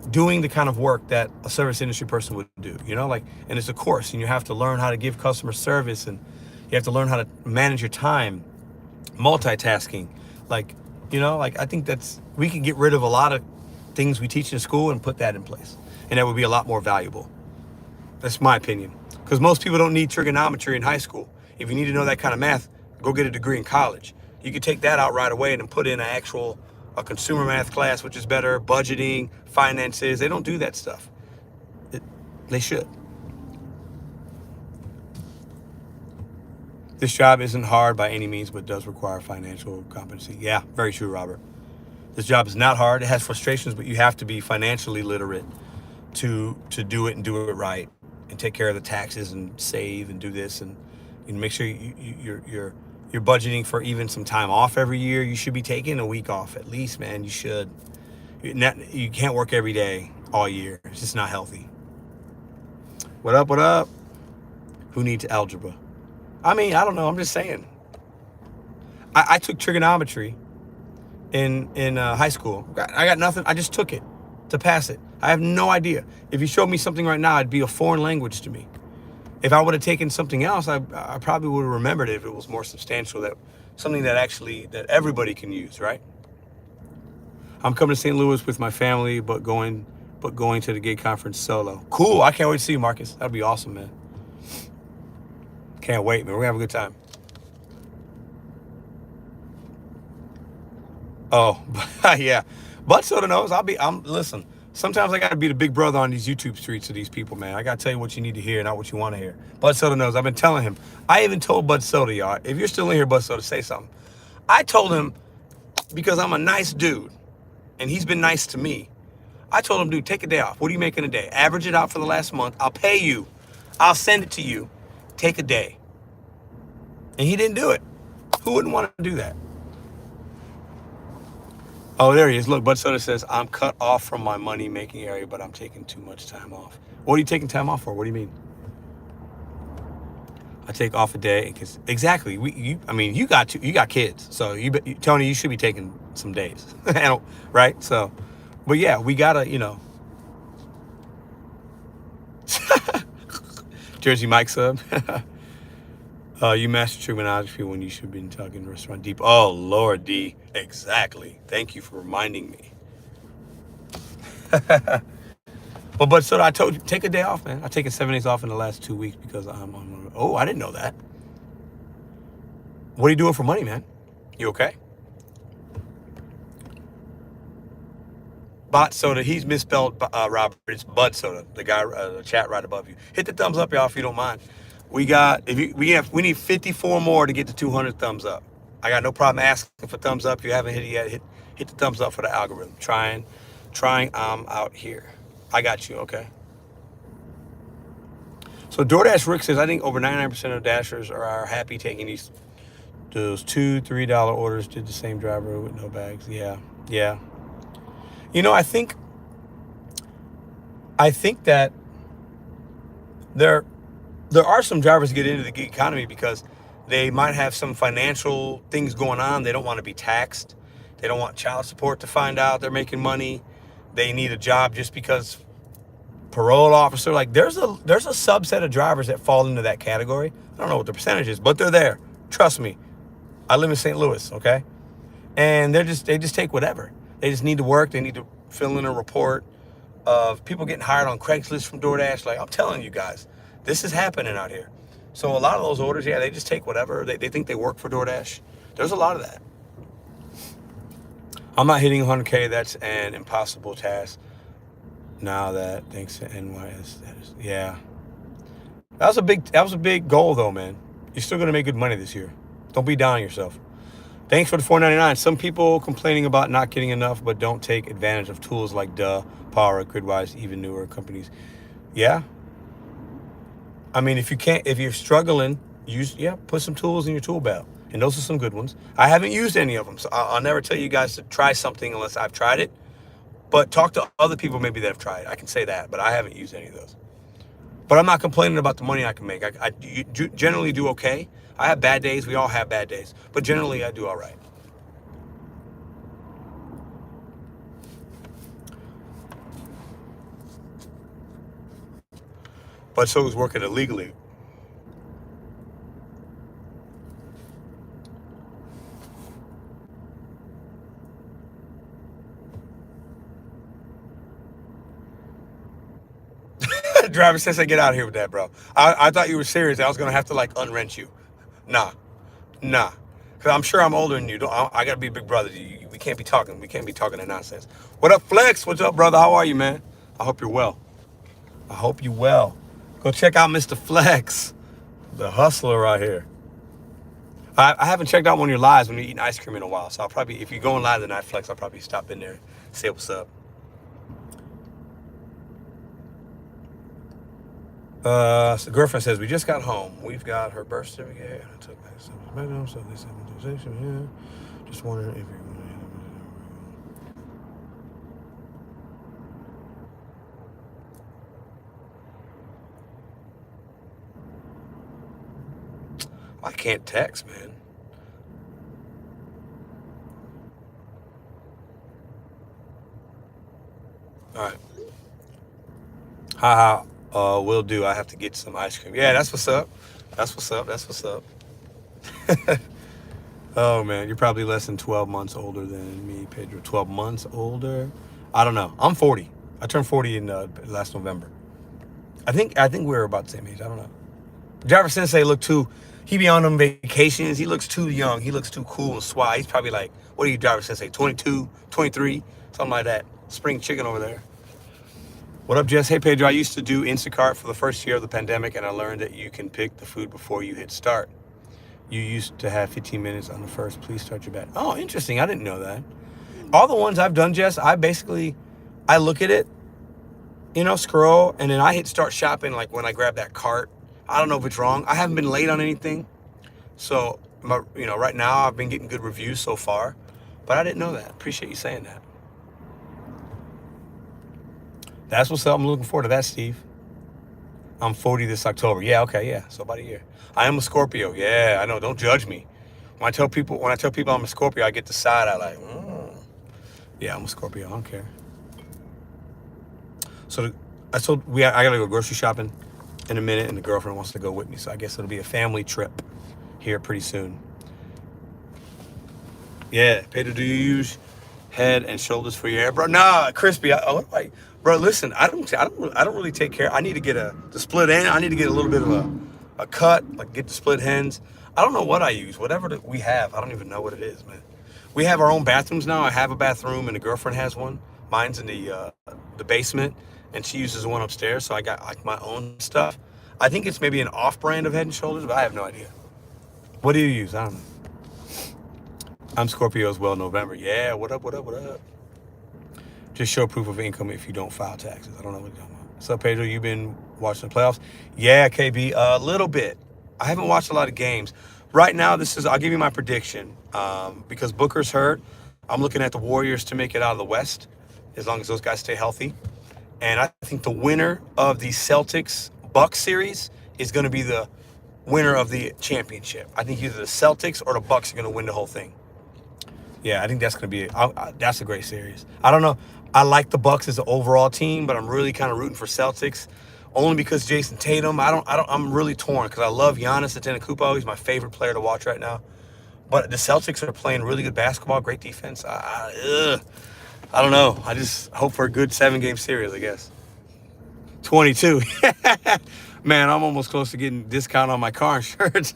doing the kind of work that a service industry person would do. And it's a course, and you have to learn how to give customer service, and you have to learn how to manage your time, multitasking. I think we can get rid of a lot of things we teach in school and put that in place, and that would be a lot more valuable. That's my opinion, because most people don't need trigonometry in high school. If you need to know that kind of math, go get a degree in college. You could take that out right away and then put in a consumer math class, which is better, budgeting, finances. They don't do that stuff. They should. This job isn't hard by any means, but does require financial competency. Yeah, very true, Robert. This job is not hard. It has frustrations, but you have to be financially literate to do it and do it right, and take care of the taxes and save and do this, and make sure you're budgeting for even some time off every year. You should be taking a week off at least, man. You should. You can't work every day all year. It's just not healthy. What up? What up? Who needs algebra? I don't know. I'm just saying. I took trigonometry in high school. I got nothing. I just took it to pass it. I have no idea. If you showed me something right now, it'd be a foreign language to me. If I would have taken something else, I probably would have remembered it if it was more substantial, that something that actually that everybody can use, right? I'm coming to St. Louis with my family, but going to the gig conference solo. Cool. I can't wait to see you, Marcus. That'd be awesome, man. Can't wait, man. We're gonna have a good time. Oh, yeah. But Soda knows listen, sometimes I gotta be the big brother on these YouTube streets of these people, man. I gotta tell you what you need to hear, not what you want to hear. Bud Soda knows. I've been telling him. I even told Bud Soda, y'all. If you're still in here, Bud Soda, say something. I told him, because I'm a nice dude and he's been nice to me. I told him, dude, take a day off. What are you making a day? Average it out for the last month. I'll pay you. I'll send it to you. Take a day. And he didn't do it. Who wouldn't want to do that? Oh, there he is. Look, Bud Soda says, I'm cut off from my money-making area, but I'm taking too much time off. What are you taking time off for? What do you mean? I take off a day because exactly. You got kids, so Tony, you should be taking some days, right? So, but yeah, we gotta, Jersey Mike sub. You master trigonometry when you should be talking restaurant deep. Oh Lord, D, exactly. Thank you for reminding me. But so I told you, take a day off, man. I've taken 7 days off in the last 2 weeks because I'm on. Oh, I didn't know that. What are you doing for money, man? You okay? Bot Soda, he's misspelled Robert. It's Bud Soda, the guy, the chat right above you. Hit the thumbs up, y'all, if you don't mind. We need 54 more to get to 200 thumbs up. I got no problem asking for thumbs up. If you haven't hit it yet, hit the thumbs up for the algorithm. Trying, out here. I got you, okay. So DoorDash Rick says, I think over 99% of Dashers are happy taking those $2, $3 orders. Did the same driver with no bags. Yeah. I think that there are some drivers that get into the gig economy because they might have some financial things going on. They don't want to be taxed. They don't want child support to find out they're making money. They need a job just because parole officer. Like there's a subset of drivers that fall into that category. I don't know what the percentage is, but they're there. Trust me. I live in St. Louis, okay? And they just take whatever. They just need to work. They need to fill in a report of people getting hired on Craigslist from DoorDash. Like I'm telling you guys, this is happening out here. So a lot of those orders, yeah, they just take whatever. They think they work for DoorDash. There's a lot of that. I'm not hitting 100K. That's an impossible task. Now that thanks to NYS, yeah. That was a big goal though, man. You're still gonna make good money this year. Don't be down on yourself. Thanks for the $4.99. Some people complaining about not getting enough, but don't take advantage of tools like Power, Gridwise, even newer companies. Yeah. I mean, if you're struggling, put some tools in your tool belt. And those are some good ones. I haven't used any of them, so I'll never tell you guys to try something unless I've tried it. But talk to other people maybe that have tried. I can say that, but I haven't used any of those. But I'm not complaining about the money I can make. I generally do okay. I have bad days. We all have bad days. But generally, I do all right. But so is working illegally. Driver says, "I get out of here with that, bro." I thought you were serious. I was gonna have to like unrent you. Nah. Cause I'm sure I'm older than you. I gotta be a big brother. We can't be talking. We can't be talking that nonsense. What up, Flex? What's up, brother? How are you, man? I hope you're well. Go check out Mr. Flex, the hustler right here. I haven't checked out one of your lives when you're eating ice cream in a while. So I'll probably, if you're going live tonight, Flex, I'll probably stop in there, say what's up. So the girlfriend says, we just got home. We've got her birth certificate. I took back some medical, so they said motivation here. Just wondering if you're going to. I can't text, man. All right. Haha. Will do. I have to get some ice cream. Yeah, that's what's up. That's what's up. That's what's up. Oh man, you're probably less than 12 months older than me, Pedro. 12 months older? I don't know. I'm 40. I turned 40 in last November. I think we're about the same age. I don't know. Driver Sensei looked too. He be on them vacations. He looks too young. He looks too cool and swag. He's probably like, what are you, Driver Sensei? 22, 23, something like that. Spring chicken over there. What up, Jess? Hey, Pedro. I used to do Instacart for the first year of the pandemic, and I learned that you can pick the food before you hit start. You used to have 15 minutes on the first. Please start your bet. Oh, interesting. I didn't know that. All the ones I've done, Jess, I look at it, scroll, and then I hit start shopping like when I grab that cart. I don't know if it's wrong. I haven't been late on anything. So, right now I've been getting good reviews so far, but I didn't know that. Appreciate you saying that. That's what's up. I'm looking forward to that, Steve. I'm 40 this October. Yeah, okay, yeah. So about a year. I am a Scorpio. Yeah, I know. Don't judge me. When I tell people I'm a Scorpio, I get the side eye like, yeah, I'm a Scorpio. I don't care. So I gotta go grocery shopping in a minute, and the girlfriend wants to go with me. So I guess it'll be a family trip here pretty soon. Yeah, Pedro, do you use Head and Shoulders for your hair, bro? Nah, crispy. Bro, listen, I don't really take care. I need to get the split end. I need to get a little bit of a cut, like get the split ends. I don't know what I use. Whatever we have, I don't even know what it is, man. We have our own bathrooms now. I have a bathroom, and the girlfriend has one. Mine's in the basement, and she uses one upstairs. So I got like my own stuff. I think it's maybe an off-brand of Head and Shoulders, but I have no idea. What do you use? I don't know. I'm Scorpio as well, November. Yeah, what up? Just show proof of income if you don't file taxes. I don't know what you're talking about. What's up, Pedro? You been watching the playoffs? Yeah, KB, a little bit. I haven't watched a lot of games. Right now, I'll give you my prediction. Because Booker's hurt, I'm looking at the Warriors to make it out of the West, as long as those guys stay healthy. And I think the winner of the Celtics-Bucks series is going to be the winner of the championship. I think either the Celtics or the Bucks are going to win the whole thing. Yeah, I think that's going to be that's a great series. I don't know. I like the Bucks as an overall team, but I'm really kind of rooting for Celtics, only because Jason Tatum. I'm really torn because I love Giannis Antetokounmpo. He's my favorite player to watch right now. But the Celtics are playing really good basketball, great defense. I don't know. I just hope for a good 7-game series, I guess. 22. Man, I'm almost close to getting a discount on my car insurance.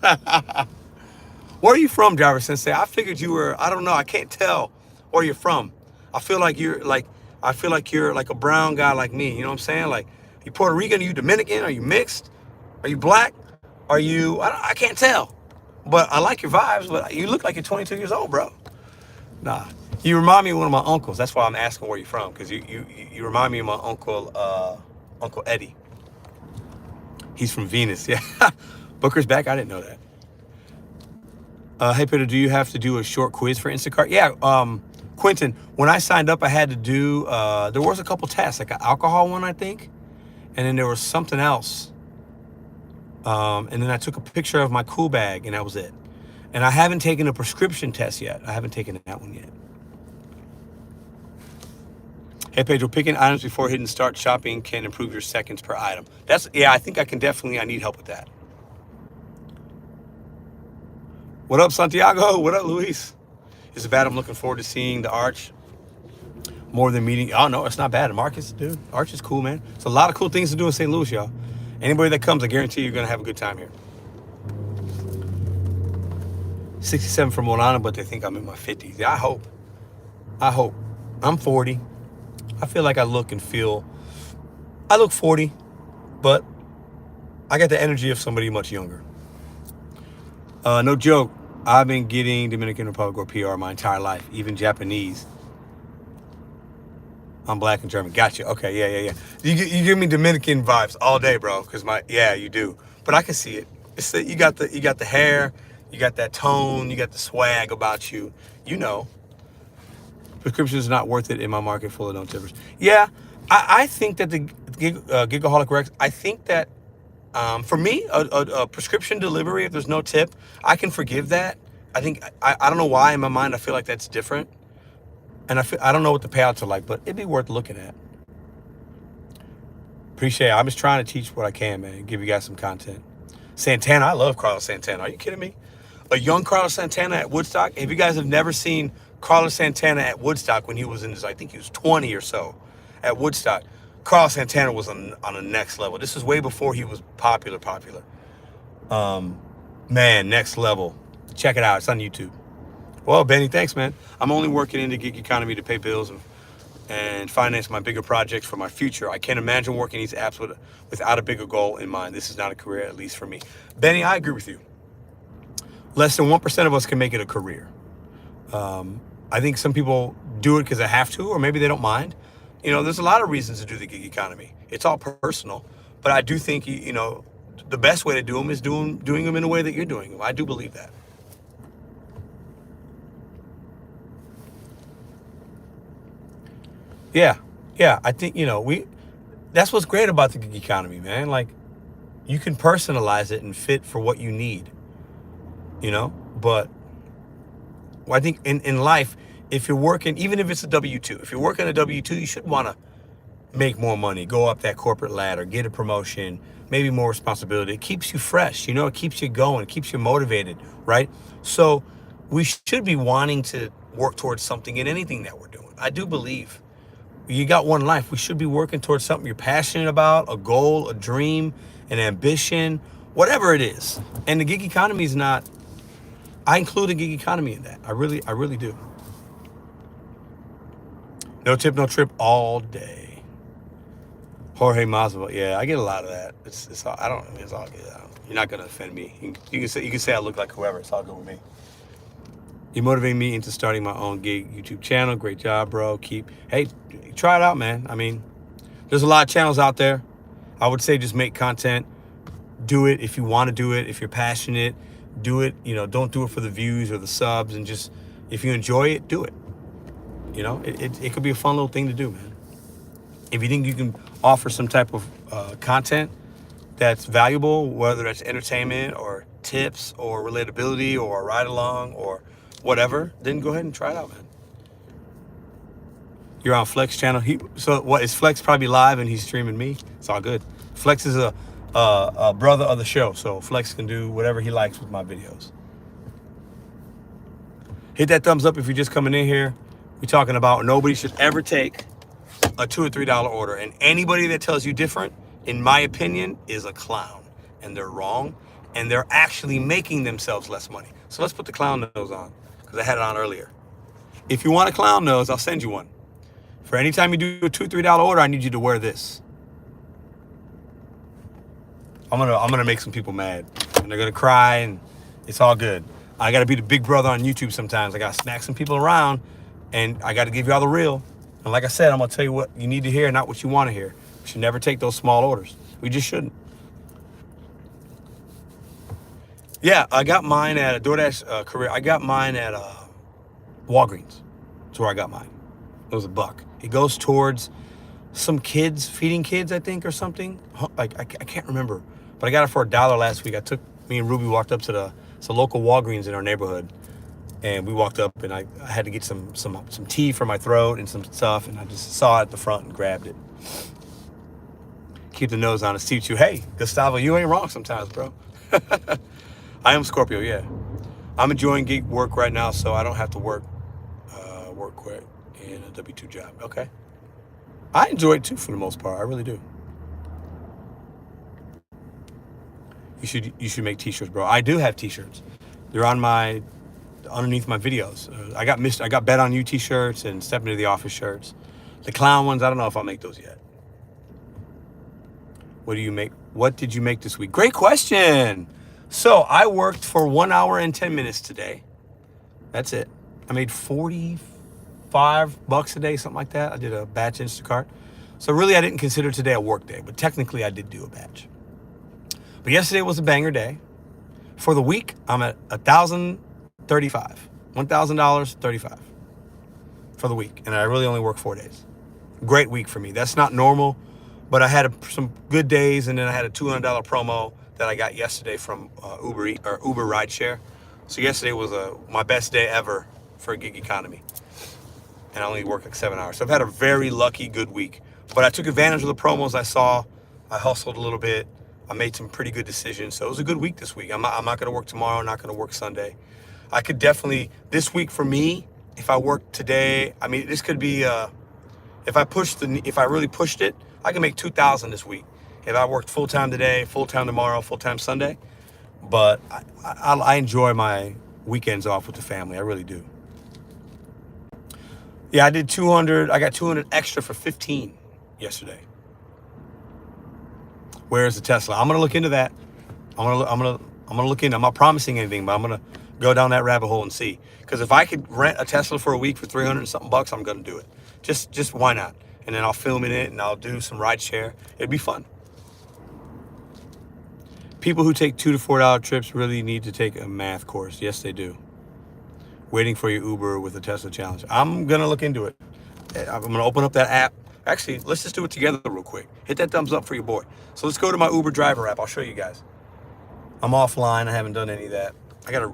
Where are you from, Driver Sensei? I figured you were, I don't know, I can't tell where you're from. I feel like you're like a brown guy like me, you know what I'm saying? Like, you Puerto Rican, are you Dominican, are you mixed? Are you black? Are you, I can't tell. But I like your vibes, but you look like you're 22 years old, bro. Nah, you remind me of one of my uncles. That's why I'm asking where you're from, because you remind me of my uncle, Uncle Eddie. He's from Venus, yeah. Booker's back, I didn't know that. Hey, Peter, do you have to do a short quiz for Instacart? Yeah, Quentin, when I signed up, I had to do, there was a couple tests, like an alcohol one, I think. And then there was something else. And then I took a picture of my cool bag, and that was it. And I haven't taken a prescription test yet. I haven't taken that one yet. Hey, Pedro, picking items before hitting start shopping can improve your seconds per item. I think I need help with that. What up, Santiago? What up, Luis? Is it bad? I'm looking forward to seeing the Arch more than meeting. Oh, no, it's not bad. Marcus, dude, Arch is cool, man. It's a lot of cool things to do in St. Louis, y'all. Anybody that comes, I guarantee you're going to have a good time here. 67 from Molana, but they think I'm in my 50s. Yeah, I hope. I'm 40. I feel like I look 40, but I got the energy of somebody much younger. No joke, I've been getting Dominican Republic or PR my entire life, even Japanese. I'm black and German. Gotcha. Okay, yeah. You give me Dominican vibes all day, bro. Cause you do. But I can see it. It's that you got the hair, you got that tone, you got the swag about you. You know. Prescription is not worth it in my market full of no tippers. Yeah, I think that the Gigaholic Rex. I think that for me, a prescription delivery, if there's no tip, I can forgive that. I think I don't know why in my mind I feel like that's different. And I don't know what the payouts are like, but it'd be worth looking at. Appreciate it. I'm just trying to teach what I can, man. Give you guys some content. Santana, I love Carlos Santana. Are you kidding me? A young Carlos Santana at Woodstock. If you guys have never seen Carlos Santana at Woodstock when he was in his, I think he was 20 or so at Woodstock, Carlos Santana was on the next level. This is way before he was popular. Man, next level. Check it out. It's on YouTube. Well, Benny, thanks, man. I'm only working in the gig economy to pay bills and finance my bigger projects for my future. I can't imagine working these apps without a bigger goal in mind. This is not a career, at least for me. Benny, I agree with you. Less than 1% of us can make it a career. I think some people do it because they have to, or maybe they don't mind. You know, there's a lot of reasons to do the gig economy. It's all personal. But I do think, you know, the best way to do them is doing them in a way that you're doing them. I do believe that. Yeah. I think, you know, that's what's great about the gig economy, man. Like, you can personalize it and fit for what you need, you know? But I think in life, if you're working, even if it's a W-2, if you're working a W-2, you should want to make more money, go up that corporate ladder, get a promotion, maybe more responsibility. It keeps you fresh, you know, it keeps you going, it keeps you motivated, right? So we should be wanting to work towards something in anything that we're doing. I do believe you got one life. We should be working towards something you're passionate about, a goal, a dream, an ambition, whatever it is. And the gig economy is not, I include the gig economy in that. I really do. No tip, no trip all day. Jorge Masvidal. Yeah, I get a lot of that. It's all, it's all good. You're not gonna offend me. You can say I look like whoever. It's all good with me. You motivated me into starting my own gig YouTube channel. Great job, bro. Hey, try it out, man. I mean, there's a lot of channels out there. I would say just make content. Do it if you want to do it. If you're passionate, do it. You know, don't do it for the views or the subs. And just, if you enjoy it, do it. You know, it could be a fun little thing to do, man. If you think you can offer some type of content that's valuable, whether that's entertainment or tips or relatability or a ride along or whatever, then go ahead and try it out, man. You're on Flex channel. So what is Flex probably live and he's streaming me? It's all good. Flex is a brother of the show, so Flex can do whatever he likes with my videos. Hit that thumbs up if you're just coming in here. We're talking about nobody should ever take a $2 or $3 order, and anybody that tells you different, in my opinion, is a clown, and they're wrong, and they're actually making themselves less money. So let's put the clown nose on, because I had it on earlier. If you want a clown nose, I'll send you one. For any time you do a $2 or $3 order, I need you to wear this. I'm gonna make some people mad, and they're gonna cry, and it's all good. I gotta be the big brother on YouTube sometimes. I gotta snack some people around, and I gotta give y'all the real. And like I said, I'm gonna tell you what you need to hear, not what you want to hear. You should never take those small orders. We just shouldn't. Yeah, I got mine at a DoorDash career. I got mine at Walgreens. That's where I got mine. It was $1. It goes towards some kids, feeding kids, I think, or something. Like I can't remember, but I got it for $1 last week. Me and Ruby walked up to the local Walgreens in our neighborhood, and we walked up, and I had to get some tea for my throat and some stuff, and I just saw it at the front and grabbed it. Keep the nose on it. See you. Hey, Gustavo, you ain't wrong sometimes, bro. I am Scorpio, yeah. I'm enjoying gig work right now, so I don't have to work quick in a W-2 job. Okay. I enjoy it too for the most part. I really do. You should make t-shirts, bro. I do have t-shirts. They're underneath my videos. I got BetonYou t-shirts and Step Into the Office shirts. The clown ones, I don't know if I'll make those yet. What did you make this week? Great question. So I worked for 1 hour and 10 minutes today. That's it. I made $45 a day, something like that. I did a batch Instacart. So really I didn't consider today a work day, but technically I did do a batch. But yesterday was a banger day. For the week, I'm at $1,035. $1,035 for the week. And I really only work 4 days. Great week for me. That's not normal, but I had some good days, and then I had a $200 promo that I got yesterday from Uber Rideshare. So yesterday was my best day ever for a gig economy. And I only worked like 7 hours. So I've had a very lucky, good week. But I took advantage of the promos I saw I hustled a little bit. I made some pretty good decisions. So it was a good week this week. I'm not going to work tomorrow. I'm not going to work Sunday. I could definitely, this week for me, if I work today, I mean, this could be, if I really pushed it, I can make 2,000 this week. If I worked full-time today, full-time tomorrow, full-time Sunday. But I enjoy my weekends off with the family. I really do. Yeah, I did 200. I got 200 extra for 15 yesterday. Where's the Tesla? I'm gonna look into that. I'm gonna look into. I'm not promising anything, but I'm gonna go down that rabbit hole and see. Because if I could rent a Tesla for a week for 300 and something bucks, I'm gonna do it. Just why not? And then I'll film in it and I'll do some ride share. It'd be fun. People who take $2 to $4 trips really need to take a math course. Yes, they do. Waiting for your Uber with the Tesla challenge. I'm gonna look into it. I'm gonna open up that app. Actually, let's just do it together real quick. Hit that thumbs up for your boy. So let's go to my Uber driver app. I'll show you guys. I'm offline. I haven't done any of that. I gotta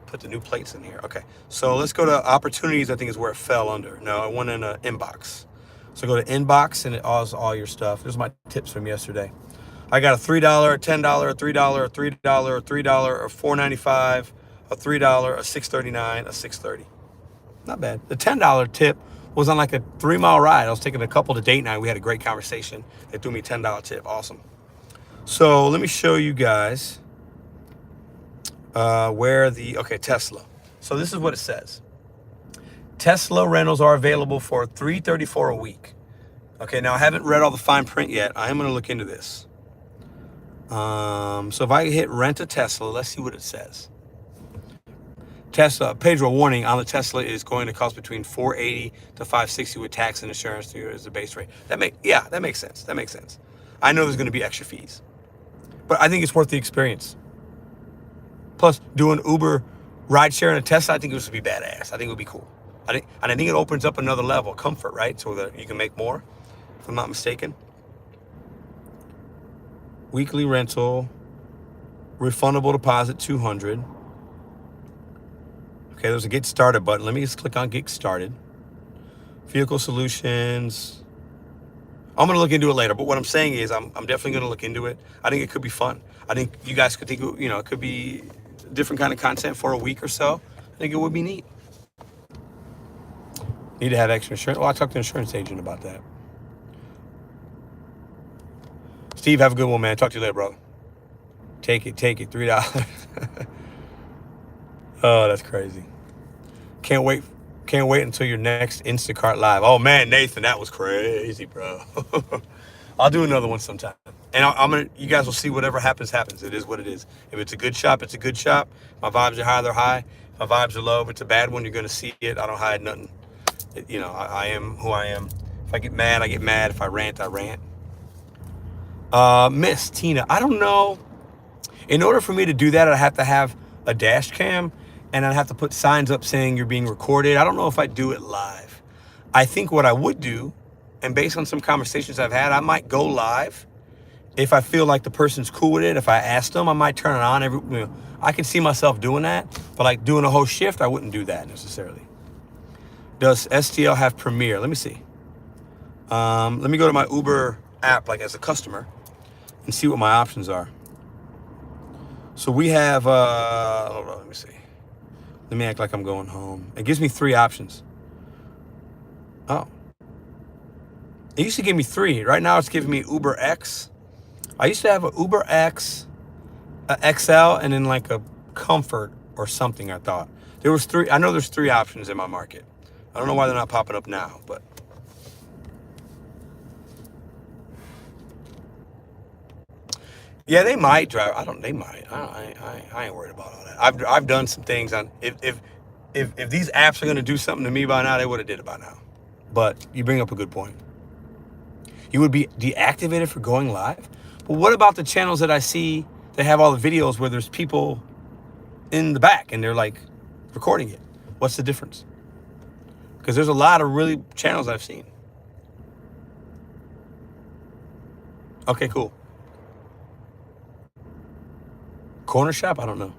put the new plates in here. Okay. So let's go to opportunities. I think is where it fell under. No, I went in inbox. So go to inbox and it has all your stuff. There's my tips from yesterday. I got a $3, a $10, a $3, a $3, a $3, a $4.95, a $3, a $6.39, a $6.30. Not bad. The $10 tip was on like a 3-mile ride. I was taking a couple to date night. We had a great conversation. They threw me a $10 tip. Awesome. So let me show you guys okay, Tesla. So this is what it says. Tesla rentals are available for $334 a week. Okay, now I haven't read all the fine print yet. I am going to look into this. So if I hit rent a Tesla, let's see what it says. Tesla, Pedro, warning on the Tesla is going to cost between $480 to $560 with tax and insurance as the base rate. That makes sense. That makes sense. I know there's going to be extra fees, but I think it's worth the experience. Plus, doing Uber ride share in a Tesla, I think it would be badass. I think it would be cool. I think it opens up another level of comfort, right? So that you can make more, if I'm not mistaken. Weekly rental, refundable deposit, $200. Okay, there's a get started button. Let me just click on get started. Vehicle solutions. I'm gonna look into it later, but what I'm saying is I'm definitely gonna look into it. I think it could be fun. I think you guys could think, it could be different kind of content for a week or so. I think it would be neat. Need to have extra insurance. Well, I talked to an insurance agent about that. Steve, have a good one, man. Talk to you later, bro. Take it. $3. Oh, that's crazy. Can't wait until your next Instacart live. Oh man, Nathan, that was crazy, bro. I'll do another one sometime. And you guys will see whatever happens. It is what it is. If it's a good shop, it's a good shop. My vibes are high, they're high. If my vibes are low, if it's a bad one, you're gonna see it. I don't hide nothing. I am who I am. If I get mad, I get mad. If I rant, I rant. Miss Tina, I don't know. In order for me to do that, I'd have to have a dash cam and I'd have to put signs up saying you're being recorded. I don't know if I'd do it live. I think what I would do, and based on some conversations I've had, I might go live if I feel like the person's cool with it. If I ask them, I might turn it on. I can see myself doing that, but like doing a whole shift, I wouldn't do that necessarily. Does STL have Premiere? Let me see. Let me go to my Uber app, like as a customer, and see what my options are. So we have, hold on, let me see. Let me act like I'm going home. It gives me 3 options. Oh. It used to give me 3. Right now it's giving me Uber X. I used to have a Uber X, a XL, and then like a Comfort or something, I thought. There was 3. I know there's 3 options in my market. I don't know why they're not popping up now, but. Yeah, they might drive. They might. I ain't worried about all that. I've done some things on if these apps are gonna do something to me by now, they would have did it by now. But you bring up a good point. You would be deactivated for going live. But what about the channels that I see that have all the videos where there's people in the back and they're like recording it? What's the difference? Because there's a lot of really channels I've seen. Okay, cool. Corner Shop? I don't know.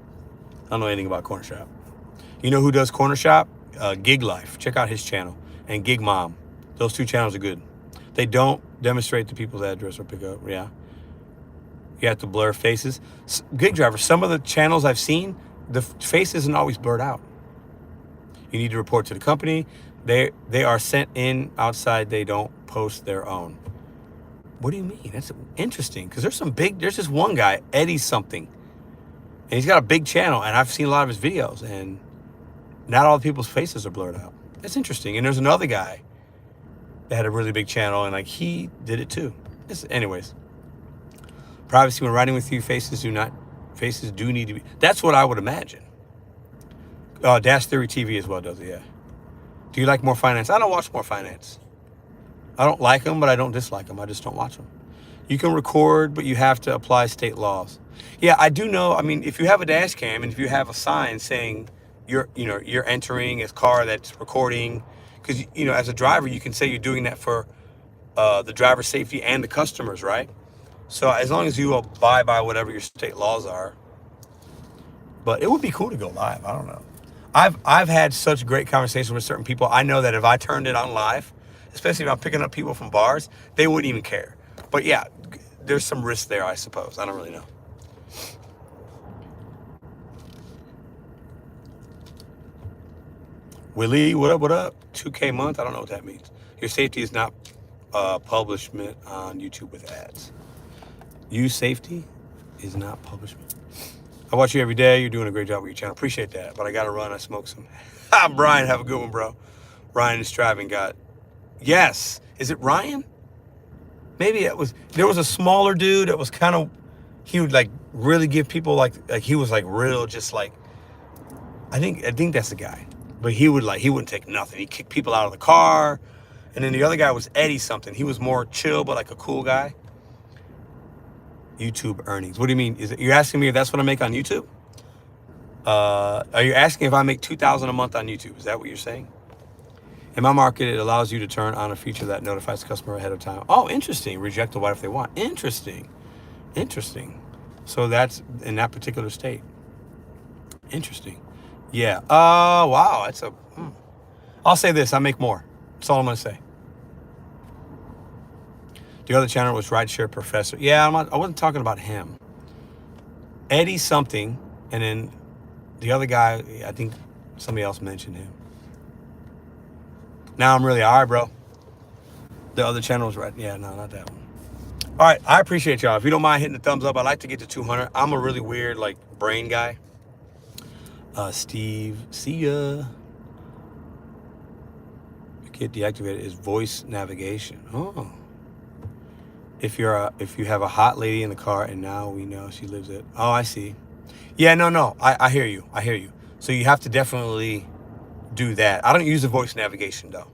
I don't know anything about Corner Shop. You know who does Corner Shop? Gig Life. Check out his channel. And Gig Mom. Those 2 channels are good. They don't demonstrate the people's address or pick up. Yeah. You have to blur faces. Gig driver, some of the channels I've seen, the face isn't always blurred out. You need to report to the company. They are sent in outside. They don't post their own. What do you mean? That's interesting, because there's this one guy, Eddie something, and he's got a big channel, and I've seen a lot of his videos, and not all the people's faces are blurred out. That's interesting. And there's another guy that had a really big channel, and like he did it too. Anyways, privacy when riding with you, faces do need to be. That's what I would imagine. Dash Theory TV as well does it. Yeah. Do you like more finance? I don't watch more finance. I don't like them, but I don't dislike them. I just don't watch them. You can record, but you have to apply state laws. Yeah, I do know. I mean, if you have a dash cam and if you have a sign saying you're entering a car that's recording, because as a driver you can say you're doing that for the driver's safety and the customers, right? So as long as you abide by whatever your state laws are. But it would be cool to go live. I don't know. I've had such great conversations with certain people. I know that if I turned it on live, especially if I'm picking up people from bars, they wouldn't even care. But yeah, there's some risk there, I suppose. I don't really know. Willie, what up, what up? 2K month, I don't know what that means. Your safety is not publishment on YouTube with ads. Use safety is not publishment. I watch you every day. You're doing a great job with your channel. Appreciate that. But I got to run. I smoke some. Brian, have a good one, bro. Ryan is driving. Yes. Is it Ryan? Maybe there was a smaller dude that was kind of, he would like really give people like he was like real, just like, I think that's the guy. But he wouldn't take nothing. He'd kick people out of the car. And then the other guy was Eddie something. He was more chill, but like a cool guy. YouTube earnings. What do you mean? You're asking me if that's what I make on YouTube? Are you asking if I make $2,000 a month on YouTube? Is that what you're saying? In my market, it allows you to turn on a feature that notifies the customer ahead of time. Oh, interesting. Reject the what if they want. Interesting. So that's in that particular state. Interesting. Yeah. Wow. I'll say this. I make more. That's all I'm going to say. The other channel was Rideshare Professor. Yeah, I wasn't talking about him. Eddie something, and then the other guy, I think somebody else mentioned him. Now I'm really, all right, bro. The other channel was right. Yeah, no, not that one. All right, I appreciate y'all. If you don't mind hitting the thumbs up, I'd like to get to 200. I'm a really weird, like, brain guy. Steve, see ya. Get deactivated is voice navigation. Oh. If you have a hot lady in the car and now we know she lives at, oh, I see. Yeah, no, I hear you. So you have to definitely do that. I don't use the voice navigation though,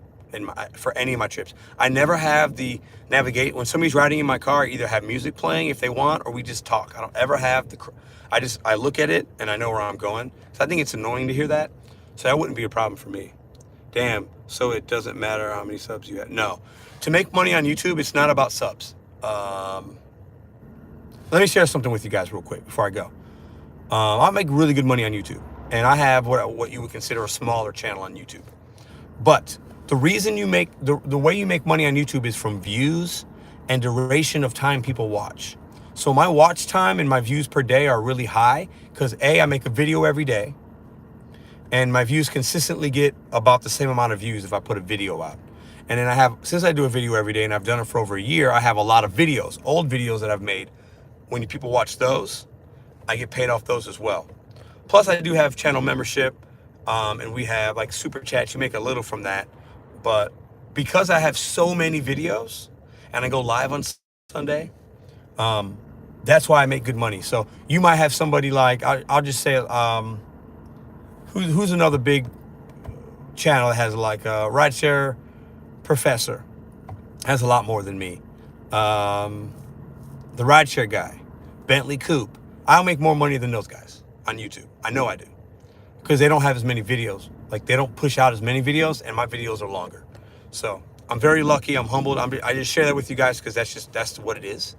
for any of my trips. I never have the navigate. When somebody's riding in my car, I either have music playing if they want, or we just talk. I don't ever have I look at it and I know where I'm going. So I think it's annoying to hear that. So that wouldn't be a problem for me. Damn, so it doesn't matter how many subs you have. No, to make money on YouTube, it's not about subs. Let me share something with you guys real quick before I go. I make really good money on YouTube, and I have what you would consider a smaller channel on YouTube. But the reason you make the way you make money on YouTube is from views and duration of time people watch. So my watch time and my views per day are really high because I make a video every day, and my views consistently get about the same amount of views if I put a video out. And then since I do a video every day and I've done it for over a year, I have a lot of videos, old videos that I've made. When people watch those, I get paid off those as well. Plus I do have channel membership, and we have like super chats. You make a little from that. But because I have so many videos and I go live on Sunday, that's why I make good money. So you might have somebody like, I'll just say, who's another big channel that has like a Rideshare Professor, has a lot more than me. The Rideshare guy, Bentley Coupe. I'll make more money than those guys on YouTube. I know I do. Because they don't have as many videos. Like they don't push out as many videos, and my videos are longer. So I'm very lucky. I'm humbled. I just share that with you guys because that's what it is.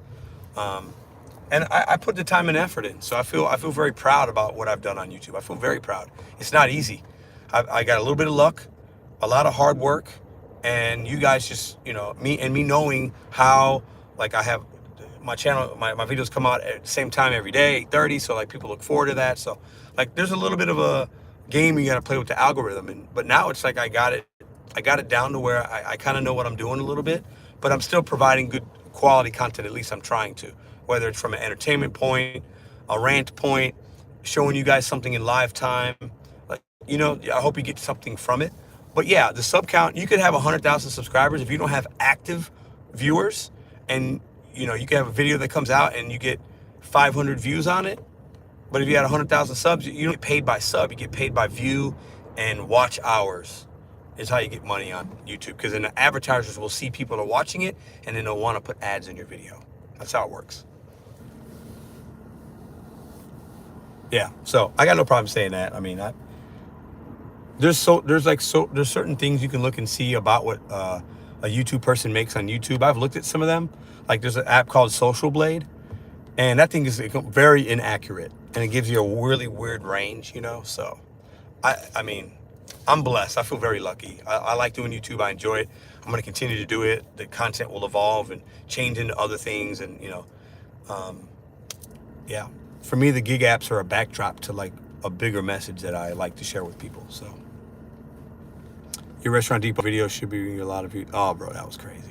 And I put the time and effort in. So I feel very proud about what I've done on YouTube. I feel very proud. It's not easy. I got a little bit of luck, a lot of hard work, and you guys just, me knowing how, like, I have my channel, my videos come out at the same time every day, 8:30, so like people look forward to that. So like there's a little bit of a game you got to play with the algorithm, but now it's like I got it down to where I kind of know what I'm doing a little bit, but I'm still providing good quality content. At least I'm trying to, whether it's from an entertainment point, a rant point, showing you guys something in live time. Like, I hope you get something from it. But yeah, the sub count, you could have 100,000 subscribers if you don't have active viewers, and you can have a video that comes out and you get 500 views on it. But if you had 100,000 subs, you don't get paid by sub, you get paid by view and watch hours is how you get money on YouTube. Because then the advertisers will see people are watching it and then they'll want to put ads in your video. That's how it works. Yeah, so I got no problem saying that. I mean, there's certain things you can look and see about what a YouTube person makes on YouTube. I've looked at some of them. Like there's an app called Social Blade, and that thing is very inaccurate, and it gives you a really weird range, So, I mean, I'm blessed. I feel very lucky. I like doing YouTube. I enjoy it. I'm going to continue to do it. The content will evolve and change into other things, and yeah. For me, the gig apps are a backdrop to like a bigger message that I like to share with people. So, your Restaurant Depot video should be a lot of you. Oh, bro, that was crazy.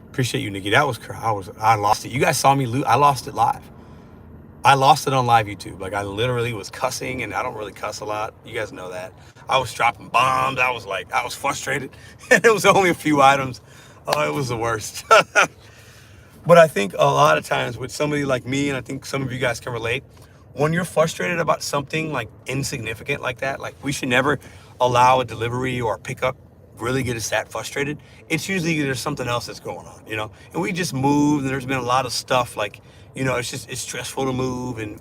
Appreciate you, Nikki. That was I lost it. You guys saw me lose. I lost it live. I lost it on live YouTube. Like I literally was cussing, and I don't really cuss a lot. You guys know that. I was dropping bombs. I was frustrated, and it was only a few items. Oh, it was the worst. But I think a lot of times with somebody like me, and I think some of you guys can relate, when you're frustrated about something like insignificant like that, like we should never allow a delivery or a pickup really get us that frustrated. It's usually there's something else that's going on, and we just moved, and there's been a lot of stuff like, it's stressful to move, and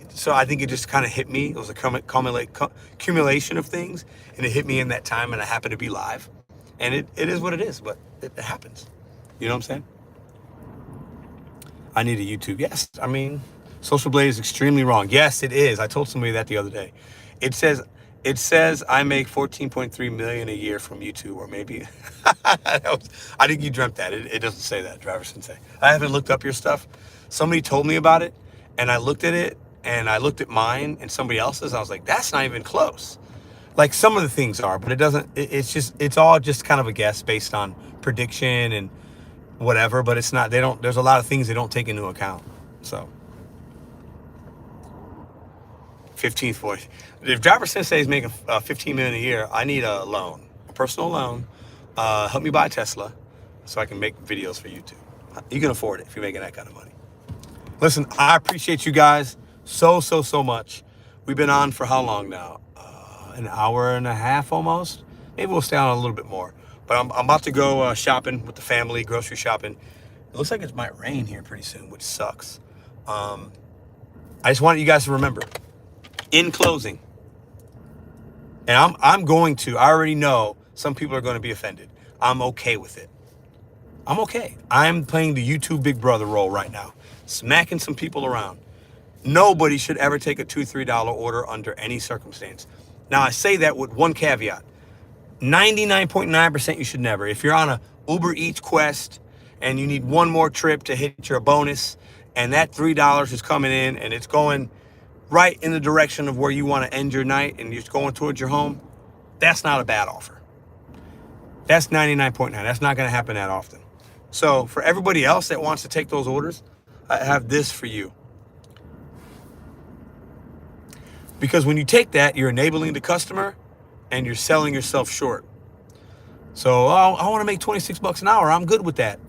so I think it just kind of hit me. It was a accumulation of things, and it hit me in that time, and I happened to be live, and it is what it is, but it happens. You know what I'm saying? I need a YouTube. Yes, I mean, Social Blade is extremely wrong. Yes, it is. I told somebody that the other day. It says I make 14.3 million a year from YouTube, or maybe I think you dreamt that. It doesn't say that, Driver Sensei. I haven't looked up your stuff. Somebody told me about it, and I looked at it, and I looked at mine and somebody else's. I was like, that's not even close. Like some of the things are, but it doesn't. It's all just kind of a guess based on prediction and whatever. But it's not. There's a lot of things they don't take into account. So. 15th voice. If Driver Sensei is making 15 million a year, I need a loan, a personal loan. Help me buy a Tesla so I can make videos for YouTube. You can afford it if you're making that kind of money. Listen, I appreciate you guys so much. We've been on for how long now? An hour and a half almost. Maybe we'll stay on a little bit more. But I'm about to go shopping with the family, grocery shopping. It looks like it might rain here pretty soon, which sucks. I just want you guys to remember, in closing, and I already know some people are going to be offended. I'm okay with it. I'm okay. I'm playing the YouTube Big Brother role right now, smacking some people around. Nobody should ever take a $2, $3 order under any circumstance. Now, I say that with one caveat. 99.9% you should never. If you're on a Uber Eats quest and you need one more trip to hit your bonus, and that $3 is coming in and it's going right in the direction of where you want to end your night and you're going towards your home, that's not a bad offer. That's 99.9. That's not going to happen that often. So for everybody else that wants to take those orders, I have this for you. Because when you take that, you're enabling the customer and you're selling yourself short. So, I want to make 26 bucks an hour. I'm good with that.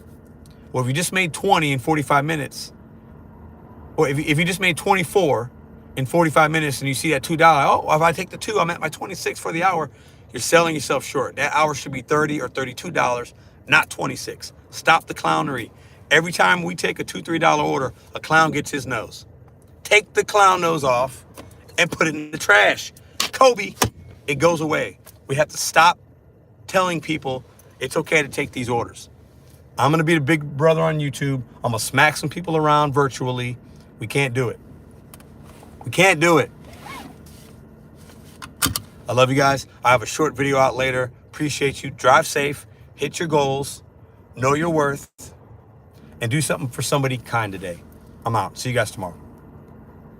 Well, if you just made 20 in 45 minutes, or if you just made 24 in 45 minutes and you see that $2, if I take the 2, I'm at my 26 for the hour. You're selling yourself short. That hour should be $30 or $32, not 26. Stop the clownery. Every time we take a $2, $3 order, a clown gets his nose. Take the clown nose off and put it in the trash. Kobe, it goes away. We have to stop telling people it's okay to take these orders. I'm going to be the big brother on YouTube. I'm going to smack some people around virtually. We can't do it. We can't do it. I love you guys. I have a short video out later Appreciate you. Drive safe. Hit your goals. Know your worth. And do something for somebody kind today. I'm out. See you guys tomorrow.